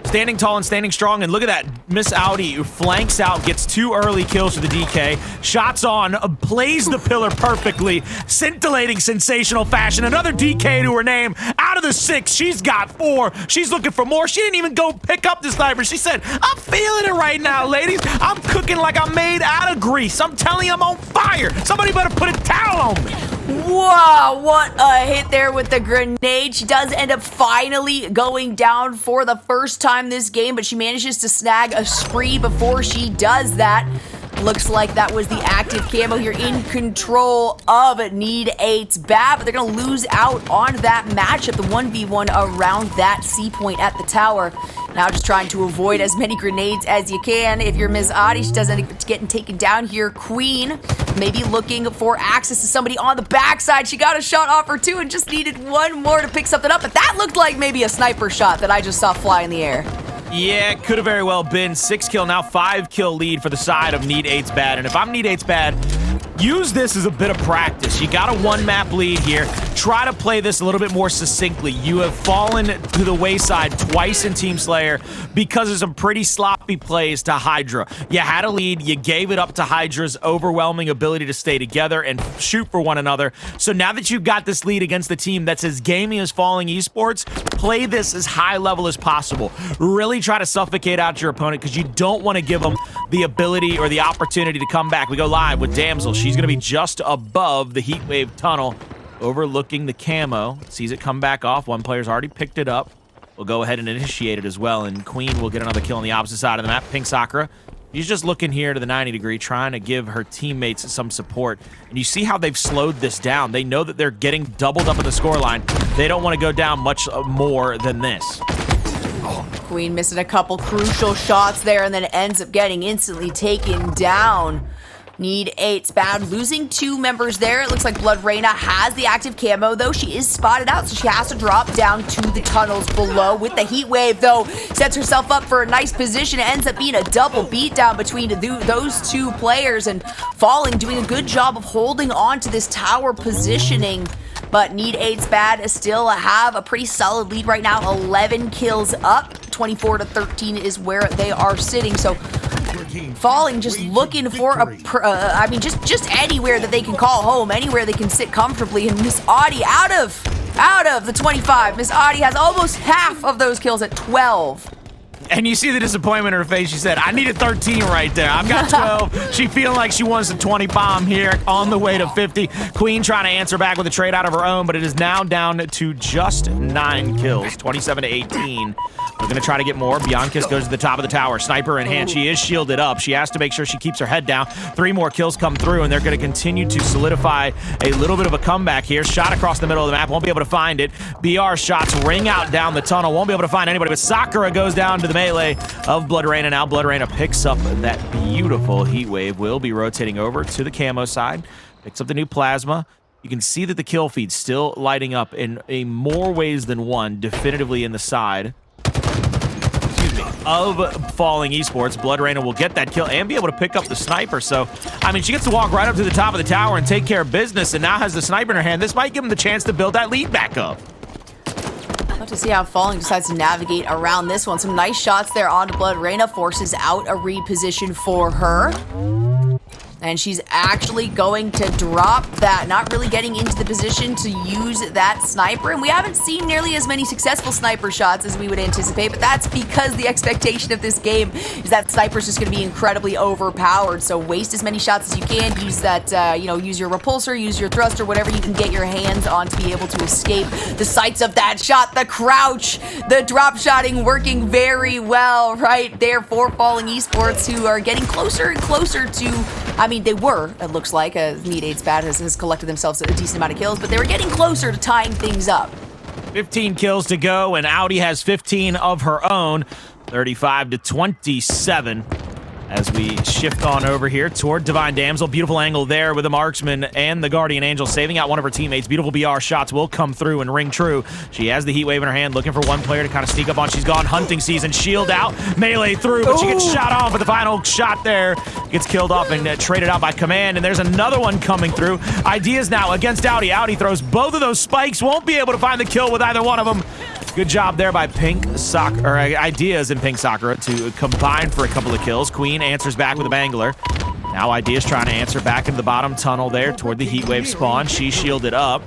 Standing tall and standing strong, and look at that. Miss Audy, who flanks out, gets 2 early kills for the DK. Shots on, plays the pillar perfectly. Scintillating, sensational fashion. Another DK to her name. Out of the 6, she's got 4. She's looking for more. She didn't even go pick up the sniper. She said, I'm feeling it right now, ladies. I'm cooking like I'm made out of grease. I'm telling you, I'm on fire. Somebody better put a towel on me.
Wow, what a hit there with the grenade. She does end up finally going down for the first time this game, but she manages to snag a spree before she does that. Looks like that was the active camo here in control of Need 8's bad, but they're going to lose out on that matchup, the 1v1 around that C point at the tower. Now just trying to avoid as many grenades as you can. If you're Ms. Audy, she doesn't end up getting taken down here. Queen, maybe looking for access to somebody on the backside. She got a shot off her too and just needed one more to pick something up, but that looked like maybe a sniper shot that I just saw fly in the air.
Yeah, it could have very well been. 6 kill, now 5 kill lead for the side of Need 8's bad. And if I'm Need 8's bad, use this as a bit of practice. You got a 1-map lead here. try to play this a little bit more succinctly. You have fallen to the wayside twice in Team Slayer because of some pretty sloppy plays to Hydra. You had a lead, you gave it up to Hydra's overwhelming ability to stay together and shoot for one another. So now that you've got this lead against the team that's as gaming as Falling Esports, play this as high level as possible. Really try to suffocate out your opponent because you don't want to give them the ability or the opportunity to come back. We go live with Damsel. She's going to be just above the Heatwave tunnel, overlooking the camo. Sees it come back off. One player's already picked it up. We'll go ahead and initiate it as well, and Queen will get another kill on the opposite side of the map. Pink Sakura, she's just looking here to the 90 degree, trying to give her teammates some support. And you see how they've slowed this down. They know that they're getting doubled up at the scoreline. They don't want to go down much more than this.
Queen missing a couple crucial shots there and then ends up getting instantly taken down. Need 8's bad, losing 2 members there. It looks like BlodreIna has the active camo, though. She is spotted out, so she has to drop down to the tunnels below. With the heat wave, though, sets herself up for a nice position. It ends up being a double beatdown between those 2 players, and Falling doing a good job of holding on to this tower positioning. But Need 8's bad still have a pretty solid lead right now. 11 kills up, 24 to 13 is where they are sitting. So Falling just looking for I mean, just anywhere that they can call home, anywhere they can sit comfortably. And Miss Audy out of the 25. Miss Audy has almost half of those kills at 12.
And you see the disappointment in her face. She said, I needed 13 right there. I've got 12. She feeling like she wants a 20 bomb here on the way to 50. Queen trying to answer back with a trade out of her own, but it is now down to just 9 kills, 27 to 18. We're going to try to get more. Bianca's goes to the top of the tower. Sniper in hand. She is shielded up. She has to make sure she keeps her head down. 3 more kills come through, and they're going to continue to solidify a little bit of a comeback here. Shot across the middle of the map. Won't be able to find it. BR shots ring out down the tunnel. Won't be able to find anybody, but Sakura goes down to the melee of BlodreIna. Now BlodreIna picks up that beautiful heat wave. Will be rotating over to the camo side. Picks up the new plasma. You can see that the kill feed's still lighting up in more ways than one, definitively in the side of Falling Esports. BlodreIna will get that kill and be able to pick up the sniper. So, I mean, she gets to walk right up to the top of the tower and take care of business, and now has the sniper in her hand. This might give him the chance to build that lead back up.
Love to see how Falling decides to navigate around this one. Some nice shots there onto BlodreIna, forces out a reposition for her. And she's actually going to drop that, not really getting into the position to use that sniper. And we haven't seen nearly as many successful sniper shots as we would anticipate, but that's because the expectation of this game is that sniper's just going to be incredibly overpowered. So waste as many shots as you can. Use that, use your repulsor, use your thruster, whatever you can get your hands on to be able to escape the sights of that shot. The crouch, the drop shotting working very well right there for Falling Esports, who are getting closer and closer to, I mean, they were, it looks like, Need 8's bad has collected themselves a decent amount of kills, but they were getting closer to tying things up.
15 kills to go, and Audy has 15 of her own, 35 to 27. As we shift on over here toward Divine Damsel. Beautiful angle there with the marksman and the Guardian Angel saving out one of her teammates. Beautiful BR shots will come through and ring true. She has the heat wave in her hand, looking for one player to kind of sneak up on. She's gone hunting season. Shield out, melee through, but she gets shot off with the final shot there. Gets killed off and traded out by Command, and there's another one coming through. Ideas now against Audy. Audy throws both of those spikes. Won't be able to find the kill with either one of them. Good job there by Ideas and Pink Sakura to combine for a couple of kills. Queen answers back with a bangler. Now Ideas trying to answer back into the bottom tunnel there toward the heatwave spawn. She's shielded up.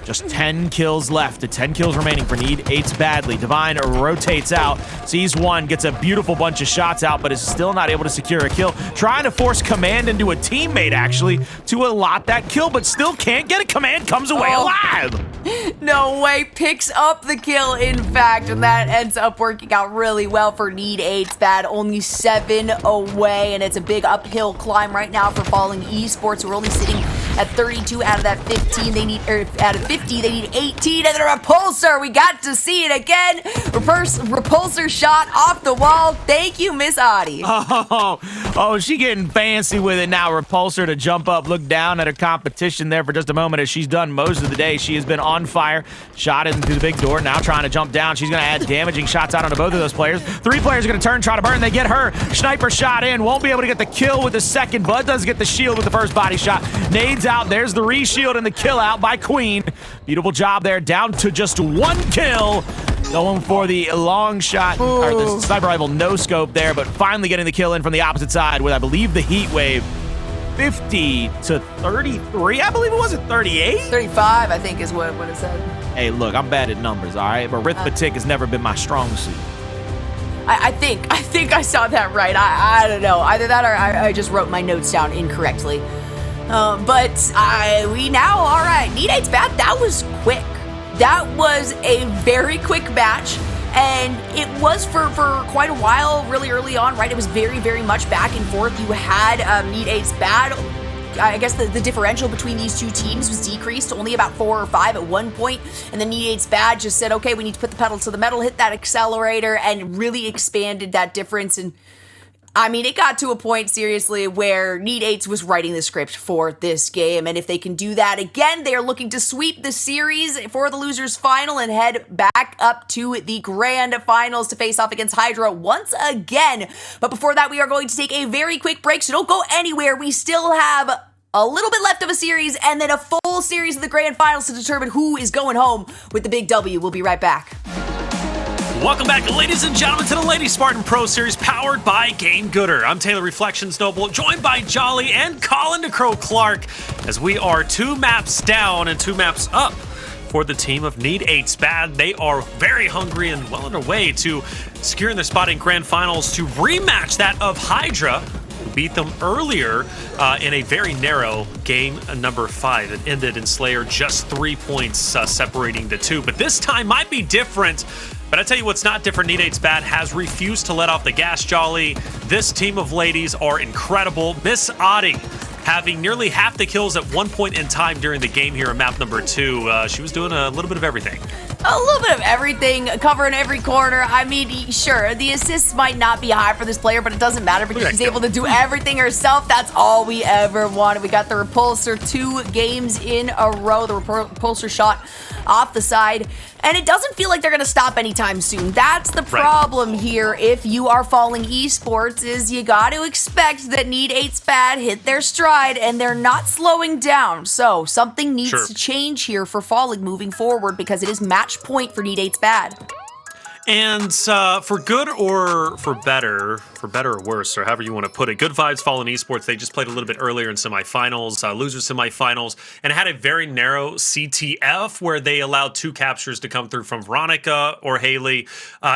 Just 10 kills left. 10 kills remaining for Need 8's badly. Divine rotates out, sees one, gets a beautiful bunch of shots out, but is still not able to secure a kill. Trying to force Command into a teammate, actually, to allot that kill, but still can't get it. Command comes away alive.
No way. Picks up the kill, in fact, and that ends up working out really well for Need 8's bad. Only 7 away, and it's a big uphill climb right now for Falling Esports, who are only sitting at 32 out of that 15. They need, out of 50, they need 18, and the repulsor, we got to see it again. Repulsor shot off the wall. Thank you, Miss Audy.
Oh, Oh, she getting fancy with it now. Repulsor to jump up, look down at her competition there for just a moment as she's done most of the day. She has been on fire, shot into the big door, now trying to jump down. She's going to add damaging shots out onto both of those players. 3 players are going to turn, try to burn. They get her. Sniper shot in. Won't be able to get the kill with the second, but does get the shield with the first body shot. Nades out. There's the re-shield and the kill out by Queen. Beautiful job there. Down to just 1 kill. Going for the long shot, or the sniper rifle no scope there, but finally getting the kill in from the opposite side with, I believe, the heat wave. 50 to 33, I believe it was at 38?
35, I think, is what it said.
Hey, look, I'm bad at numbers, all right? But arithmetic has never been my strong suit.
I think I saw that right. I don't know. Either that or I just wrote my notes down incorrectly. But we now, all right, Need 8's bad. That was quick. That was a very quick match, and it was for quite a while, really early on, right? It was very, very much back and forth. You had Need 8's bad. I guess the differential between these two teams was decreased to only about 4 or 5 at one point, and then Need 8's bad just said, okay, we need to put the pedal to the metal, hit that accelerator, and really expanded that difference. And I mean, it got to a point, seriously, where Need 8's was writing the script for this game, and if they can do that again, they are looking to sweep the series for the losers final and head back up to the grand finals to face off against Hydra once again. But before that, we are going to take a very quick break, so don't go anywhere. We still have a little bit left of a series, and then a full series of the grand finals to determine who is going home with the big W. We'll be right back.
Welcome back, ladies and gentlemen, to the Lady Spartan Pro Series powered by Game Gooder. I'm Taylor Reflections Noble, joined by Jolly and Colin the Crow Clarke, as we are 2 maps down and 2 maps up for the team of Need 8's bad. They are very hungry and well on their way to securing their spot in Grand Finals to rematch that of Hydra, who beat them earlier in a very narrow game number 5. It ended in Slayer just 3 points separating the two. But this time might be different. But I tell you what's not different, Need 8's bad has refused to let off the gas, Jolly. This team of ladies are incredible. Miss Audy having nearly half the kills at one point in time during the game here in map number 2. She was doing a little bit of everything.
A little bit of everything, covering every corner. I mean, sure, the assists might not be high for this player, but it doesn't matter because she's able to do everything herself. That's all we ever wanted. We got the repulsor 2 games in a row. The repulsor shot off the side, and it doesn't feel like they're going to stop anytime soon. That's the problem here. If you are following esports, is you got to expect that Need 8's bad hit their stride, and they're not slowing down. So something needs to change here for falling moving forward, because it is match point for Need 8's bad.
And for good or for better or worse, or however you want to put it, Good Vibes Fallen Esports, they just played a little bit earlier in semifinals, loser semifinals, and had a very narrow CTF where they allowed 2 captures to come through from Veronica or Haley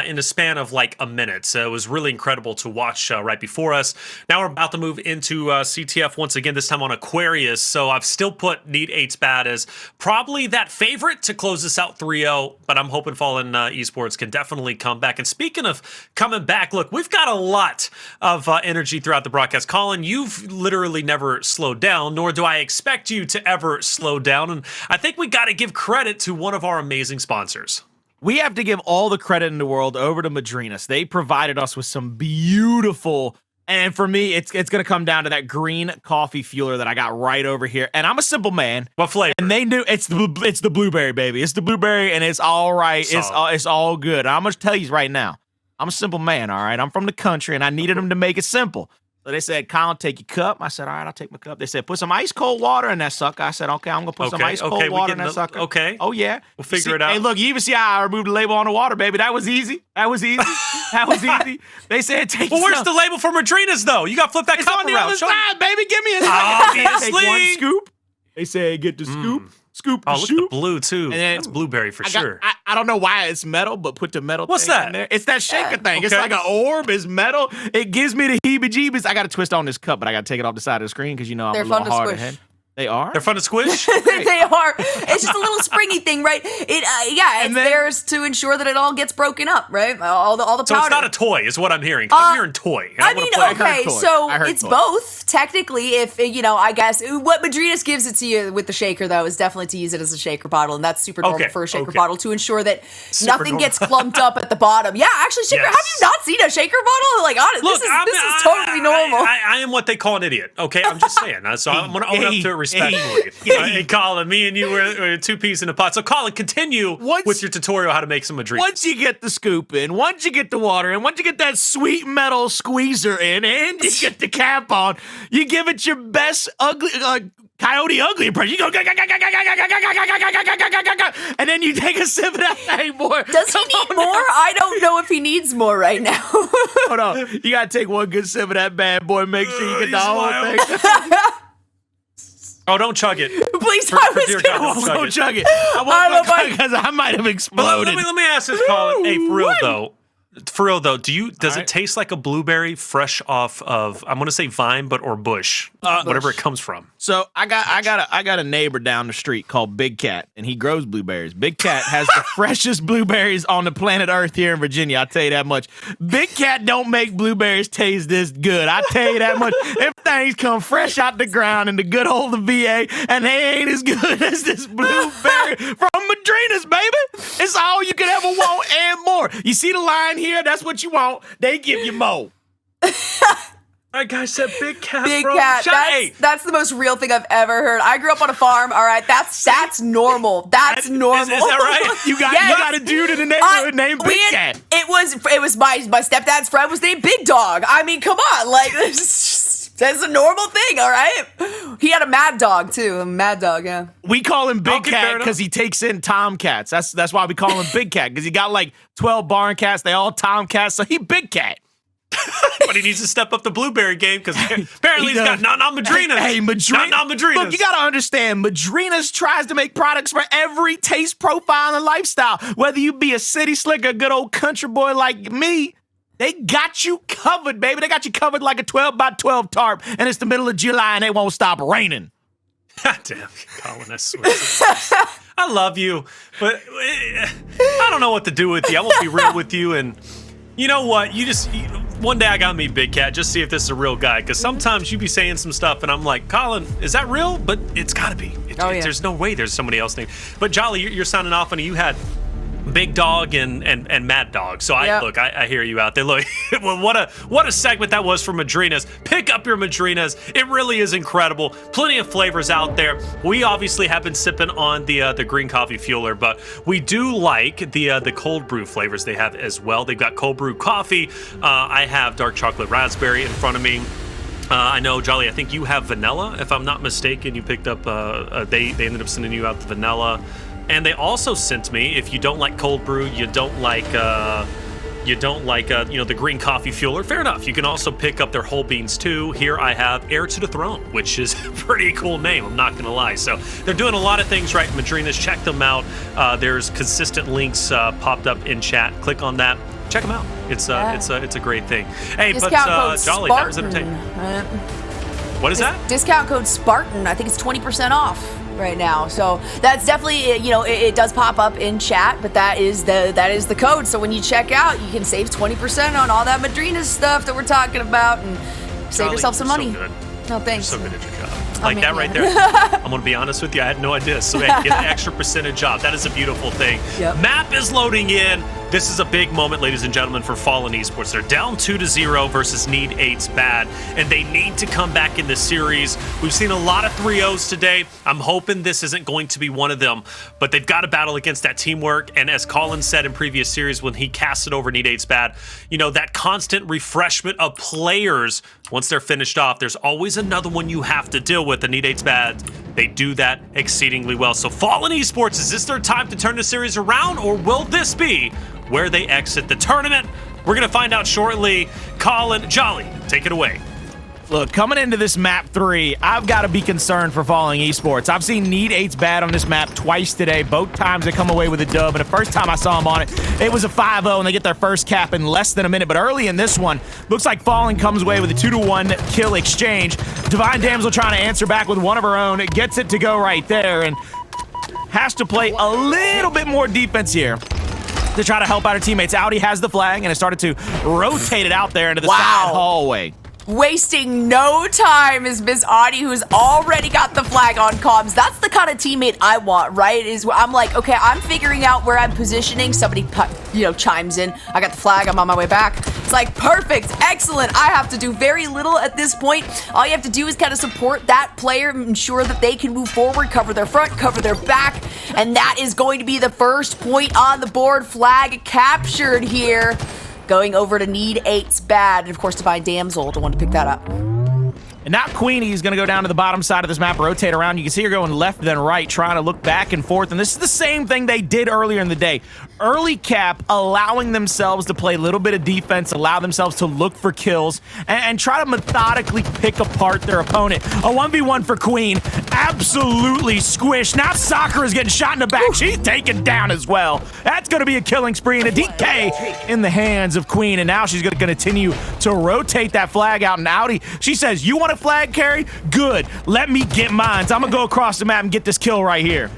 in a span of like a minute. So it was really incredible to watch right before us. Now we're about to move into CTF once again, this time on Aquarius. So I've still put Need 8's bad as probably that favorite to close this out 3-0, but I'm hoping Fallen Esports can definitely come back. And speaking of coming back, look, we've got a lot of energy throughout the broadcast. Colin, you've literally never slowed down, nor do I expect you to ever slow down. And I think we got to give credit to one of our amazing sponsors.
We have to give all the credit in the world over to Madrinas. They provided us with some beautiful, and for me, it's going to come down to that green coffee fueler that I got right over here. And I'm a simple man.
What flavor?
And they knew it's the blueberry, baby. It's the blueberry, and it's all right. It's all good. I'm going to tell you right now, I'm a simple man, all right? I'm from the country, and I needed them to make it simple. So they said, Colin, take your cup. I said, all right, I'll take my cup. They said, put some ice cold water in that sucker. I said, okay, I'm going to put some ice cold water in that sucker.
Okay.
Oh, yeah.
We'll figure it out.
Hey, look, you even see how I removed the label on the water, baby. That was easy. That was easy. They said, take
Well, where's the label for Madrinas, though? You got to flip that cup
on the
around.
other side, baby. Give me a second.
Obviously.
Take 1 scoop. They said, get the scoop. Scoop the
look at the blue, too. That's blueberry for sure.
I don't know why it's metal, but put the metal
What's
thing
that?
in there. It's that shaker thing.
Okay.
It's like an orb. It's metal. It gives me the heebie-jeebies. I got to twist on this cup, but I got to take it off the side of the screen because, you know, I'm a little hard to hit. They are?
They're fun to squish?
They are. It's just a little springy thing, right? It's theirs to ensure that it all gets broken up, right? All the powder.
So it's not a toy, is what I'm hearing. I'm hearing toy.
I mean, okay, so it's both. Technically, if, I guess, what Madrinas gives it to you with the shaker, though, is definitely to use it as a shaker bottle, and that's super normal for a shaker bottle to ensure that nothing gets clumped up at the bottom. Yeah, actually, shaker, have you not seen a shaker bottle? Like, honestly, this is totally normal.
I am what they call an idiot. Okay, I'm just saying. So I'm gonna own up to it respectfully. Hey, Colin, me and you were two peas in a pot. So Colin, continue with your tutorial how to make some Madrinas.
Once you get the scoop in, once you get the water in, once you get that sweet metal squeezer in, and you get the cap on, you give it your best ugly Coyote Ugly impression. You go, and then you take a sip of that thing, boy.
Does he need more? I don't know if he needs more right now.
Hold on. You got to take one good sip of that bad boy. Make sure you get the whole thing.
Oh, don't chug it.
Please,
Don't chug it. I won't because I might have exploded.
Let me ask this, Colin. Hey, for real though, does it taste like a blueberry fresh off of, I'm gonna say vine, or bush, whatever it comes from?
So I got a neighbor down the street called Big Cat, and he grows blueberries. Big Cat has the freshest blueberries on the planet Earth here in Virginia. I'll tell you that much. Big Cat don't make blueberries taste this good. I tell you that much. Them things come fresh out the ground in the good old VA, and they ain't as good as this blueberry from Madrinas, baby. It's all you could ever want and more. You see the line here? That's what you want. They give you more.
That guy said Big Cat,
Big
bro.
Cat. That's the most real thing I've ever heard. I grew up on a farm. All right, that's normal. That's normal.
Is that right?
You got a dude in the neighborhood named Big Cat.
It was my stepdad's friend was named Big Dog. I mean, come on, like that's a normal thing. All right. He had a mad dog too. A mad dog. Yeah.
We call him Big Cat because he takes in tomcats. That's why we call him Big Cat, because he got like 12 barn cats. They all tomcats, so he Big Cat.
But he needs to step up the blueberry game because apparently he's got not Madrinas.
Hey, Madrinas.
Not Madrinas.
Look, you got to understand, Madrinas tries to make products for every taste profile and lifestyle. Whether you be a city slicker, good old country boy like me, they got you covered, baby. They got you covered like a 12 by 12 tarp, and it's the middle of July and they won't stop raining.
God damn, Colin, I swear. I love you, but I don't know what to do with you. I won't be real with you, and you know what? One day I gotta meet Big Cat, just see if this is a real guy, because sometimes you be saying some stuff, and I'm like, Colin, is that real? But it's gotta be. There's no way there's somebody else named. But Jolly, you're sounding off, and you had Big Dog and Mad Dog. So I hear you out there. Look, well, what a segment that was for Madrinas. Pick up your Madrinas. It really is incredible. Plenty of flavors out there. We obviously have been sipping on the green coffee fueler, but we do like the cold brew flavors they have as well. They've got cold brew coffee. I have dark chocolate raspberry in front of me. I know, Jolly, I think you have vanilla, if I'm not mistaken. You picked up, they ended up sending you out the vanilla. And they also sent me, if you don't like cold brew, you don't like the green coffee fueler, fair enough. You can also pick up their whole beans too. Here I have Heir to the Throne, which is a pretty cool name, I'm not gonna lie. So they're doing a lot of things right, Madrinas. Check them out. There's consistent links popped up in chat. Click on that. Check them out. It's a great thing. Hey,
discount
Jolly, that was entertaining. What is that?
Discount code Spartan. I think it's 20% off right now. So that's definitely, it does pop up in chat, but that is the code. So when you check out, you can save 20% on all that Madrinas stuff that we're talking about and save yourself some money.
So good.
No, thanks.
You're so good at your job. Like that right there. I'm going to be honest with you. I had no idea. So hey, get an extra percentage off. That is a beautiful thing.
Yep.
Map is loading in. This is a big moment, ladies and gentlemen, for Fallen Esports. They're down 2-0 versus Need 8's Bad, and they need to come back in this series. We've seen a lot of 3-0s today. I'm hoping this isn't going to be one of them, but they've got to battle against that teamwork. And as Colin said in previous series when he casted over Need 8's Bad, that constant refreshment of players, once they're finished off, there's always another one you have to deal with. The Need 8's Bad, they do that exceedingly well. So Fallen Esports, is this their time to turn the series around, or will this be where they exit the tournament? We're going to find out shortly. Colin, Jolly, take it away.
Look, coming into this map 3, I've got to be concerned for Falling Esports. I've seen Need 8's Bad on this map twice today. Both times they come away with a dub, and the first time I saw them on it, it was a 5-0, and they get their first cap in less than a minute. But early in this one, looks like Falling comes away with a 2-1 kill exchange. Divine Damsel trying to answer back with one of her own. It gets it to go right there, and has to play a little bit more defense here to try to help out her teammates. Audy has the flag and has started to rotate it out there into the side hallway.
wasting no time is Miss Audy, who's already got the flag on comms. That's the kind of teammate I want, right? Is where I'm like, okay, I'm figuring out where I'm positioning. Somebody, chimes in. I got the flag. I'm on my way back. It's like, perfect, excellent. I have to do very little at this point. All you have to do is kind of support that player, ensure that they can move forward, cover their front, cover their back, and that is going to be the first point on the board. Flag captured here. Going over to Need 8's bad, and of course Divine Damsel to want to pick that up.
And now Queenie is going to go down to the bottom side of this map, rotate around. You can see her going left then right, trying to look back and forth. And this is the same thing they did earlier in the day. Early cap, allowing themselves to play a little bit of defense, allow themselves to look for kills, and try to methodically pick apart their opponent. A 1v1 for Queen, absolutely squished. Now Soccer is getting shot in the back. She's taken down as well. That's going to be a killing spree and a DK in the hands of Queen. And now she's going to continue to rotate that flag out. And Audy, she says, you want to flag carry? Good. Let me get mine. So I'm gonna go across the map and get this kill right here.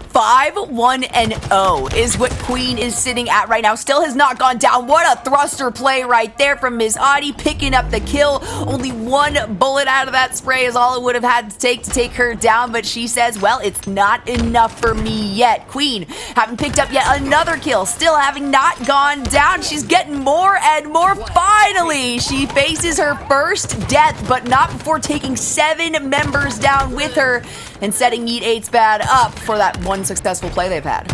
5-1-0 is what Queen is sitting at right now. Still has not gone down. What a thruster play right there from Ms. Audy, picking up the kill. Only one bullet out of that spray is all it would have had to take her down, but she says, well, it's not enough for me yet. Queen having picked up yet another kill, still having not gone down. She's getting more and more. Finally, she faces her first death, but not before taking 7 members down with her and setting Need 8's bad up for that one successful play they've had.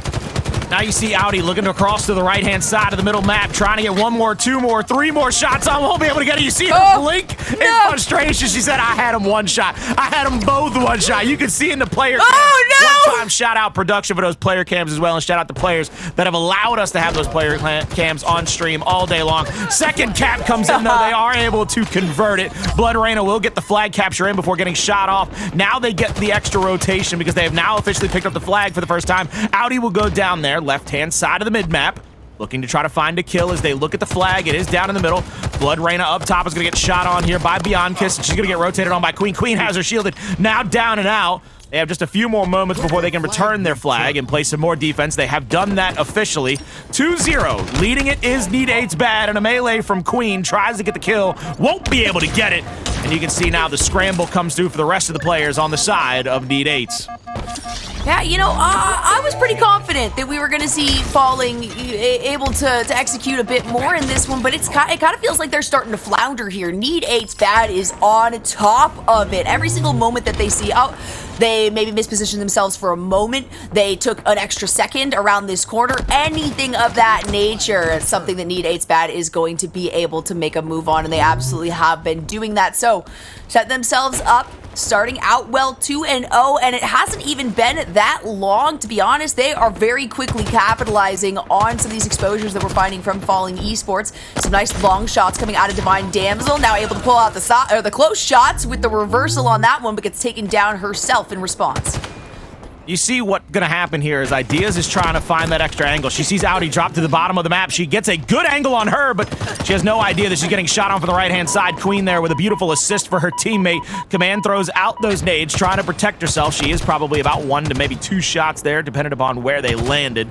Now you see Audy looking to cross to the right-hand side of the middle map, trying to get 1 more, 2 more, 3 more shots. I won't be able to get it. You see her blink in frustration. She said, I had him 1 shot. I had them both 1 shot. You can see in the player cams. One time, shout out production for those player cams as well, and shout out the players that have allowed us to have those player cams on stream all day long. Second cap comes in, though. They are able to convert it. BlodreIna will get the flag capture in before getting shot off. Now they get the extra rotation because they have now officially picked up the flag for the first time. Audy will go down there, left-hand side of the mid-map, looking to try to find a kill as they look at the flag. It is down in the middle. BlodreIna up top is going to get shot on here by Bianca's. She's going to get rotated on by Queen. Queen has her shielded. Now down and out. They have just a few more moments before they can return their flag and play some more defense. They have done that officially. 2-0. Leading it is Need 8's bad, and a melee from Queen tries to get the kill. Won't be able to get it. And you can see now the scramble comes through for the rest of the players on the side of Need 8's.
Yeah, I was pretty confident that we were going to see Falling able to execute a bit more in this one, but it kind of feels like they're starting to flounder here. Need 8's bad is on top of it. Every single moment that they see, they maybe mispositioned themselves for a moment. They took an extra second around this corner. Anything of that nature, it's something that Need 8's bad is going to be able to make a move on, and they absolutely have been doing that. So, set themselves up, starting out well 2-0, and it hasn't even been that long, to be honest. They are very quickly capitalizing on some of these exposures that we're finding from Falling Esports. Some nice long shots coming out of Divine Damsel, now able to pull out the close shots with the reversal on that one, but gets taken down herself in response.
You see what's going to happen here is Ideas is trying to find that extra angle. She sees Audy drop to the bottom of the map. She gets a good angle on her, but she has no idea that she's getting shot on from the right-hand side. Queen there with a beautiful assist for her teammate. Command throws out those nades, trying to protect herself. She is probably about 1 to maybe 2 shots there, depending upon where they landed.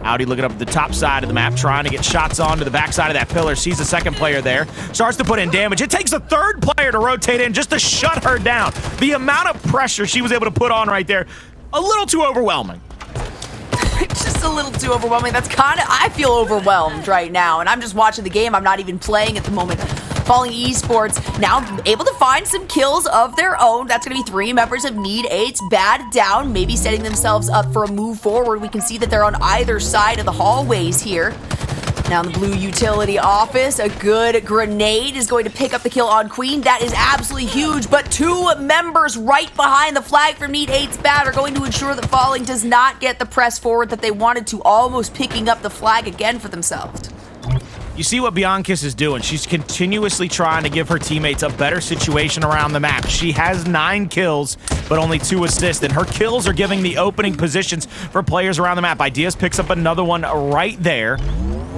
Audy looking up at the top side of the map, trying to get shots onto the backside of that pillar. Sees the second player there. Starts to put in damage. It takes a third player to rotate in just to shut her down. The amount of pressure she was able to put on right there, a little too overwhelming.
It's just a little too overwhelming. I feel overwhelmed right now, and I'm just watching the game. I'm not even playing at the moment. Falling Esports now able to find some kills of their own. That's going to be 3 members of Need 8's bad down, maybe setting themselves up for a move forward. We can see that they're on either side of the hallways here. Now in the blue utility office, a good grenade is going to pick up the kill on Queen. That is absolutely huge, but 2 members right behind the flag from Need 8's bad are going to ensure that Falling does not get the press forward that they wanted to, almost picking up the flag again for themselves.
You see what Bianca's is doing. She's continuously trying to give her teammates a better situation around the map. She has 9 kills, but only 2 assists, and her kills are giving the opening positions for players around the map. Ideas picks up another one right there.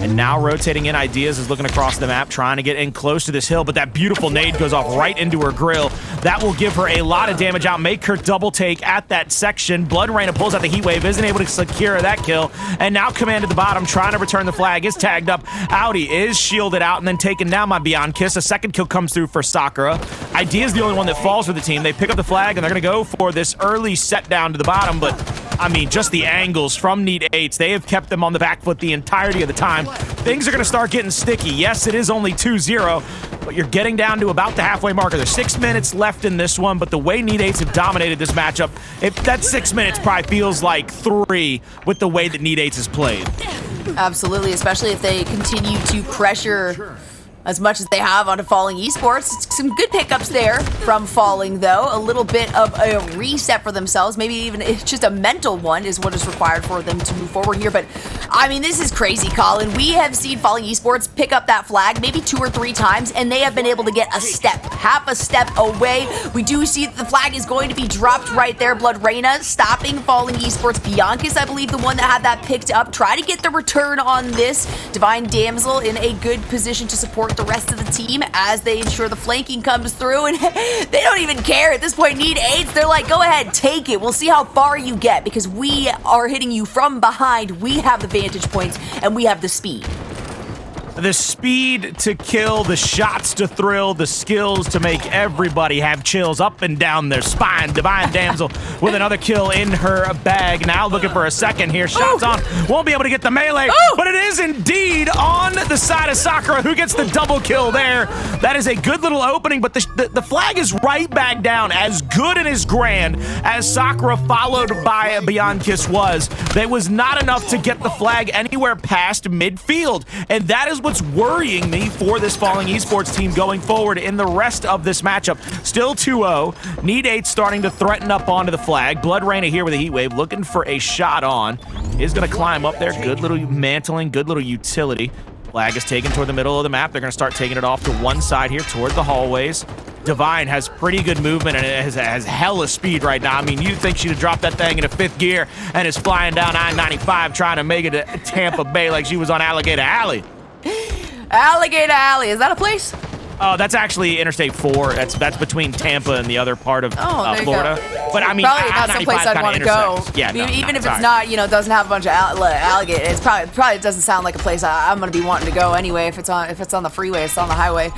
And now rotating in, Ideas is looking across the map, trying to get in close to this hill, but that beautiful nade goes off right into her grill. That will give her a lot of damage out, make her double take at that section. Blodreinapulls out the heat wave, isn't able to secure that kill, and now Command at the bottom, trying to return the flag, is tagged up. Audy is shielded out and then taken down by Beyond Kiss. A second kill comes through for Sakura. Idea's the only one that falls for the team. They pick up the flag, and they're going to go for this early set down to the bottom, but I mean, just the angles from Need 8s, they have kept them on the back foot the entirety of the time. Things are going to start getting sticky. Yes, it is only 2-0, but you're getting down to about the halfway marker. There's 6 minutes left in this one, but the way Need 8s have dominated this matchup, if that 6 minutes probably feels like 3 with the way that Need 8s has played.
Absolutely, especially if they continue to pressure as much as they have onto Falling Esports. Some good pickups there from Falling, though. A little bit of a reset for themselves. Maybe even it's just a mental one is what is required for them to move forward here. But, I mean, this is crazy, Colin. We have seen Falling Esports pick up that flag maybe 2 or 3 times, and they have been able to get a step, half a step away. We do see that the flag is going to be dropped right there. Blodreinastopping Falling Esports. Bianca's, I believe, the one that had that picked up. Try to get the return on this. Divine Damsel in a good position to support the rest of the team as they ensure the flanking comes through, and they don't even care at this point. Need 8s, they're like, go ahead, take it. We'll see how far you get because we are hitting you from behind. We have the vantage points and we have the speed.
The speed to kill, the shots to thrill, the skills to make everybody have chills up and down their spine. Divine Damsel with another kill in her bag. Now looking for a second here. Shots on. Won't be able to get the melee, but it is indeed on the side of Sakura who gets the double kill there. That is a good little opening, but the flag is right back down. As good and as grand as Sakura followed by Beyond Kiss was, there was not enough to get the flag anywhere past midfield, and that is what's worrying me for this Falling Esports team going forward in the rest of this matchup. Still 2-0. Need 8 starting to threaten up onto the flag. Blodreinahere with a heat wave, looking for a shot on. Is going to climb up there. Good little mantling, good little utility. Flag is taken toward the middle of the map. They're going to start taking it off to one side here toward the hallways. Divine has pretty good movement and it has hella speed right now. I mean, you'd think she'd have dropped that thing into 5th gear and is flying down I-95 trying to make it to Tampa Bay like she was on Alligator Alley.
Alligator Alley, is that a place?
Oh, that's actually Interstate 4. That's between Tampa and the other part of Florida. But I mean,
probably not some place I'd want to go.
Yeah,
even if it's not, doesn't have a bunch of alligators. It's probably doesn't sound like a place I'm going to be wanting to go anyway. If it's on the freeway, it's on the highway.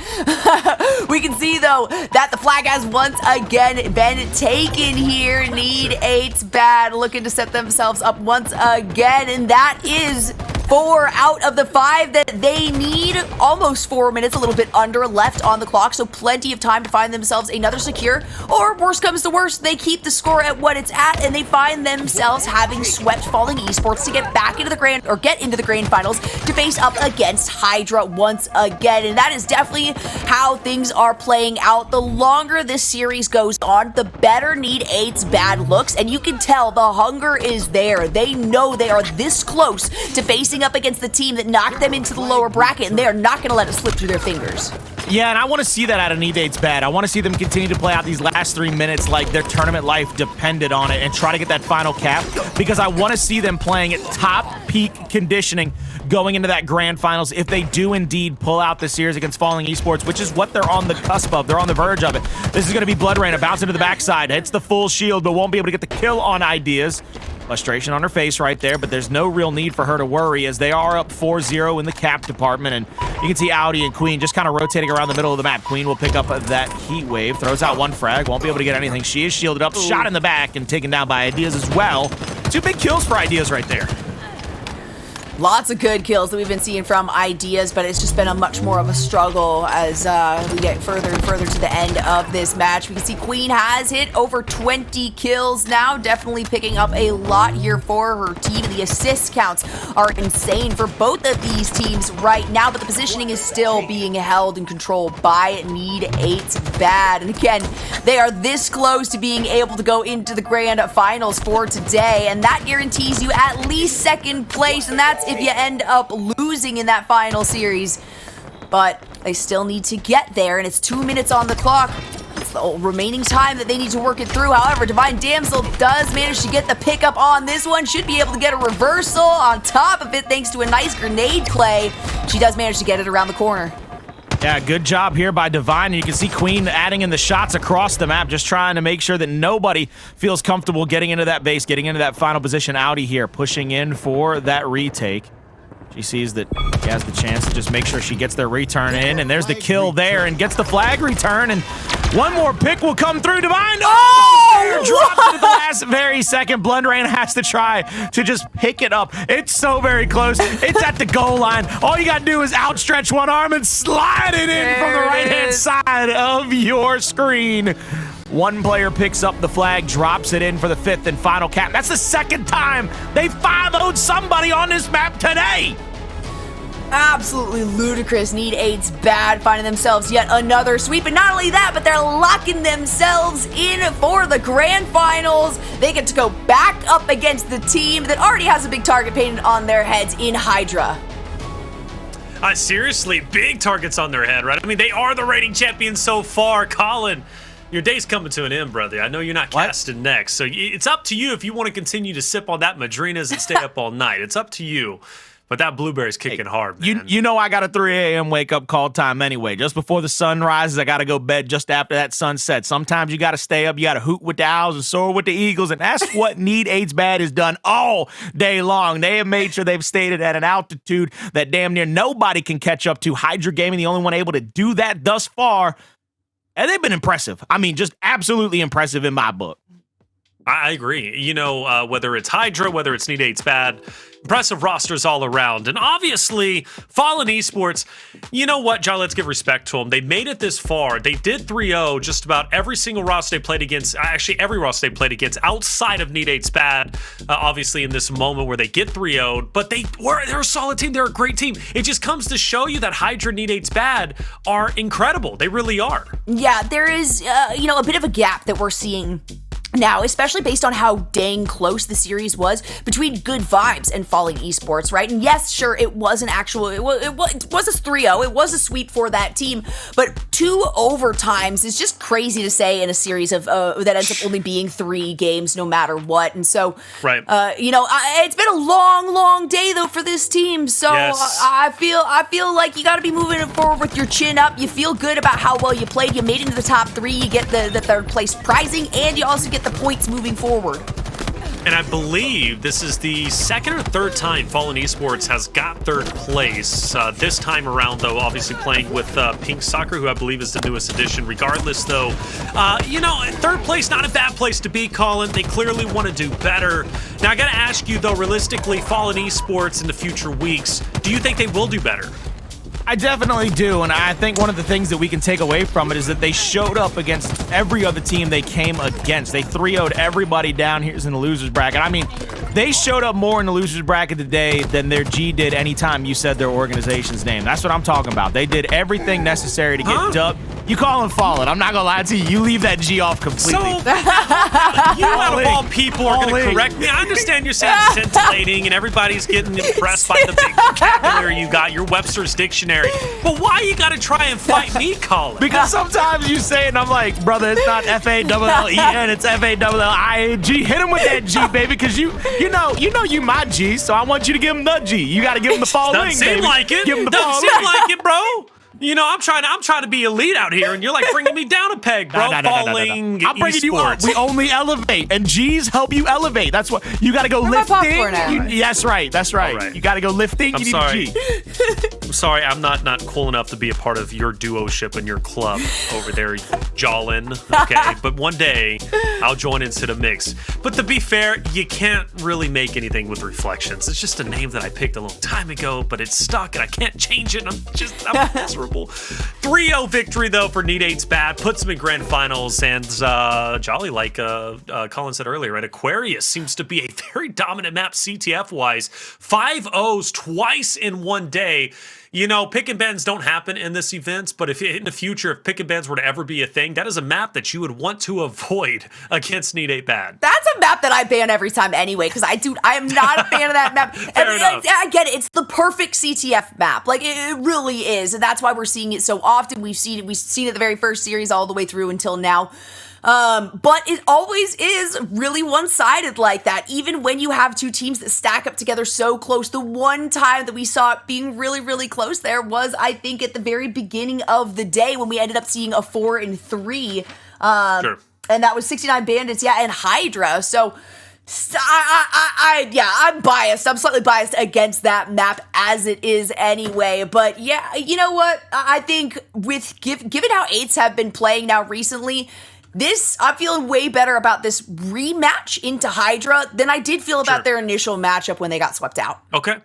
We can see though that the flag has once again been taken here. Need 8's bad, looking to set themselves up once again, and that is 4 out of the 5 that they need. Almost 4 minutes, a little bit under left on the clock, so plenty of time to find themselves another secure, or worst comes to worst, they keep the score at what it's at, and they find themselves having swept Falling Esports to get back into the get into the grand finals to face up against Hydra once again. And that is definitely how things are playing out. The longer this series goes on, the better Need 8's bad looks, and you can tell the hunger is there. They know they are this close to facing up against the team that knocked them into the lower bracket, and they are not going to let it slip through their fingers.
Yeah, and I want to see that out of Need 8's bad. I want to see them continue to play out these last 3 minutes like their tournament life depended on it and try to get that final cap, because I want to see them playing at top peak conditioning going into that grand finals if they do indeed pull out the series against Falling Esports, which is what they're on the cusp of. They're on the verge of it. This is going to be Blodreinabouncing to the backside, hits the full shield, but won't be able to get the kill on Ideas. Frustration on her face right there, but there's no real need for her to worry as they are up 4-0 in the cap department, and you can see Audy and Queen just kind of rotating around the middle of the map. Queen will pick up that heat wave, throws out one frag, won't be able to get anything. She is shielded up, shot in the back, and taken down by Ideas as well. 2 big kills for Ideas right there.
Lots of good kills that we've been seeing from Ideas, but it's just been a much more of a struggle as we get further and further to the end of this match. We can see Queen has hit over 20 kills now, definitely picking up a lot here for her team. The assist counts are insane for both of these teams right now, but the positioning is still being held and controlled by Need 8's bad. And again, they are this close to being able to go into the grand finals for today, and that guarantees you at least 2nd place, and that's if you end up losing in that final series. But they still need to get there, and it's 2 minutes on the clock. It's the remaining time that they need to work it through. However, Divine Damsel does manage to get the pickup on this one. Should be able to get a reversal on top of it thanks to a nice grenade play. She does manage to get it around the corner.
Yeah, good job here by Divine. You can see Queen adding in the shots across the map, just trying to make sure that nobody feels comfortable getting into that base, getting into that final position. Audy here, pushing in for that retake. She sees that she has the chance to just make sure she gets their return in, and there's the kill there, and gets the flag return, and one more pick will come through. Divine, dropped it at the last very second. Blundrain has to try to just pick it up. It's so very close. It's at the goal line. All you gotta do is outstretch one arm and slide it in from the right-hand side of your screen. One player picks up the flag, drops it in for the 5th and final cap. That's the second time they 5-0'd somebody on this map today.
Absolutely ludicrous. Need 8's bad, finding themselves yet another sweep. And not only that, but they're locking themselves in for the grand finals. They get to go back up against the team that already has a big target painted on their heads in Hydra.
Seriously, big targets on their head, right? I mean, they are the reigning champions so far. Colin, your day's coming to an end, brother. I know you're not casting next, so it's up to you if you want to continue to sip on that Madrinas and stay up all night. It's up to you. But that blueberry's kicking hard, man.
You know I got a 3 a.m. wake-up call time anyway. Just before the sun rises, I got to go bed just after that sun sets. Sometimes you got to stay up. You got to hoot with the Owls and soar with the Eagles, and that's what Need 8's Bad has done all day long. They have made sure they've stayed at an altitude that damn near nobody can catch up to. Hydra Gaming, the only one able to do that thus far, and they've been impressive. I mean, just absolutely impressive in my book.
I agree. You know, whether it's Hydra, whether it's Need 8's Bad, impressive rosters all around. And obviously, Fallen Esports, you know what, John, let's give respect to them. They made it this far. They did 3-0 just about every single roster they played against, actually every roster they played against outside of Need 8's Bad, obviously in this moment where they get 3-0'd, but they're a solid team. They're a great team. It just comes to show you that Hydra, Need 8's Bad are incredible. They really are.
Yeah, there is, you know, a bit of a gap that we're seeing now, especially based on how dang close the series was between Good Vibes and Falling Esports, right? And yes, sure, it was an actual, it was a 3-0, it was a sweep for that team, but 2 overtimes is just crazy to say in a series of that ends up only being 3 games, no matter what. And so,
right,
you know, it's been a long day though for this team. So yes. I feel like you got to be moving forward with your chin up. You feel good about how well you played. You made it into the top 3. You get the 3rd place prizing, and you also get the points moving forward.
And I believe this is the 2nd or 3rd time Fallen Esports has got 3rd place. This time around, though, obviously playing with Pink Soccer, who I believe is the newest addition. Regardless, though, you know, 3rd place, not a bad place to be, Colin. They clearly want to do better. Now, I got to ask you, though, realistically, Fallen Esports in the future weeks, do you think they will do better?
I definitely do, and I think one of the things that we can take away from it is that they showed up against every other team they came against. They 3-0'd everybody down here in the losers bracket. I mean, they showed up more in the losers bracket today than their G did anytime you said their organization's name. That's what I'm talking about. They did everything necessary to get dubbed. You call them Fallen. I'm not gonna lie to you. You leave that G off completely.
So, you out of all people are gonna correct me. I understand you're saying scintillating and everybody's getting impressed by the big vocabulary you got, your Webster's Dictionary. But why you gotta try and fight me, Colin?
Because sometimes you say it and I'm like, brother, it's not F-A-L-L-E-N, it's F-A-L-L-I-N-G. Hit him with that G, baby, because you know you my G, so I want you to give him the G. You gotta give him the falling,
Doesn't seem
baby.
like it.
Give him the
Doesn't seem like it, bro. You know, I'm trying to be elite out here, and you're like bringing me down a peg, bro. Falling
I'm bringing you up. We only elevate, and G's help you elevate. That's what you got to go lifting. That's right. That's right. Right. You got to go lifting.
I'm sorry. Need a G. I'm sorry. I'm not cool enough to be a part of your duo-ship and your club over there, Jolin. Okay, but one day I'll join into the mix. But to be fair, you can't really make anything with Reflections. It's just a name that I picked a long time ago, but it's stuck, and I can't change it. I'm miserable. 3-0 victory, though, for Need 8's Bad. Puts them in grand finals. And Jolly, like Colin said earlier, right? Aquarius seems to be a very dominant map CTF-wise. 5-0s twice in one day. You know, pick and bans don't happen in this event, but if in the future, if pick and bans were to ever be a thing, that is a map that you would want to avoid against Need 8 Bad.
That's a map that I ban every time anyway, because I am not a fan of that map. I get it. It's the perfect CTF map. Like, it really is. And that's why we're seeing it so often. We've seen it the very first series all the way through until now. But it always is really one-sided like that, even when you have two teams that stack up together so close. The one time that we saw it being really, really close there was, I think, at the very beginning of the day when we ended up seeing a 4-3.
Sure.
And that was 69 Bandits, and Hydra. So, I'm biased. I'm slightly biased against that map as it is anyway. But yeah, you know what? I think given how 8s have been playing now recently, I'm feeling way better about this rematch into Hydra than I did feel about their initial matchup when they got swept out.
Okay.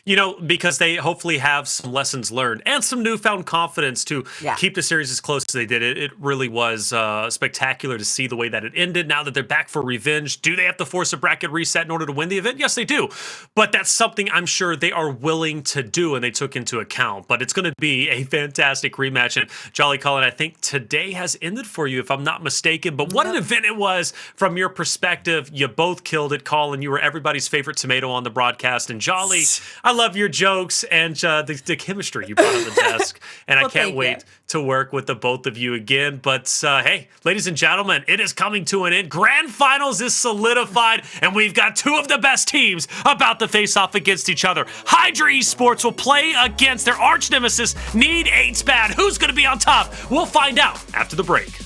You know, because they hopefully have some lessons learned and some newfound confidence to keep the series as close as they did. It really was spectacular to see the way that it ended. Now that they're back for revenge, do they have to force a bracket reset in order to win the event? Yes, they do. But that's something I'm sure they are willing to do and they took into account. But it's going to be a fantastic rematch. And Jolly Colin, I think today has ended for you, if I'm not mistaken. But what an event it was from your perspective. You both killed it, Colin. You were everybody's favorite tomato on the broadcast. And Jolly, I love your jokes and the chemistry you brought on the desk. And I can't wait to work with the both of you again. But hey, ladies and gentlemen, it is coming to an end. Grand Finals is solidified, and we've got two of the best teams about to face off against each other. Hydra Esports will play against their arch nemesis, Need 8 Bad. Who's going to be on top? We'll find out after the break.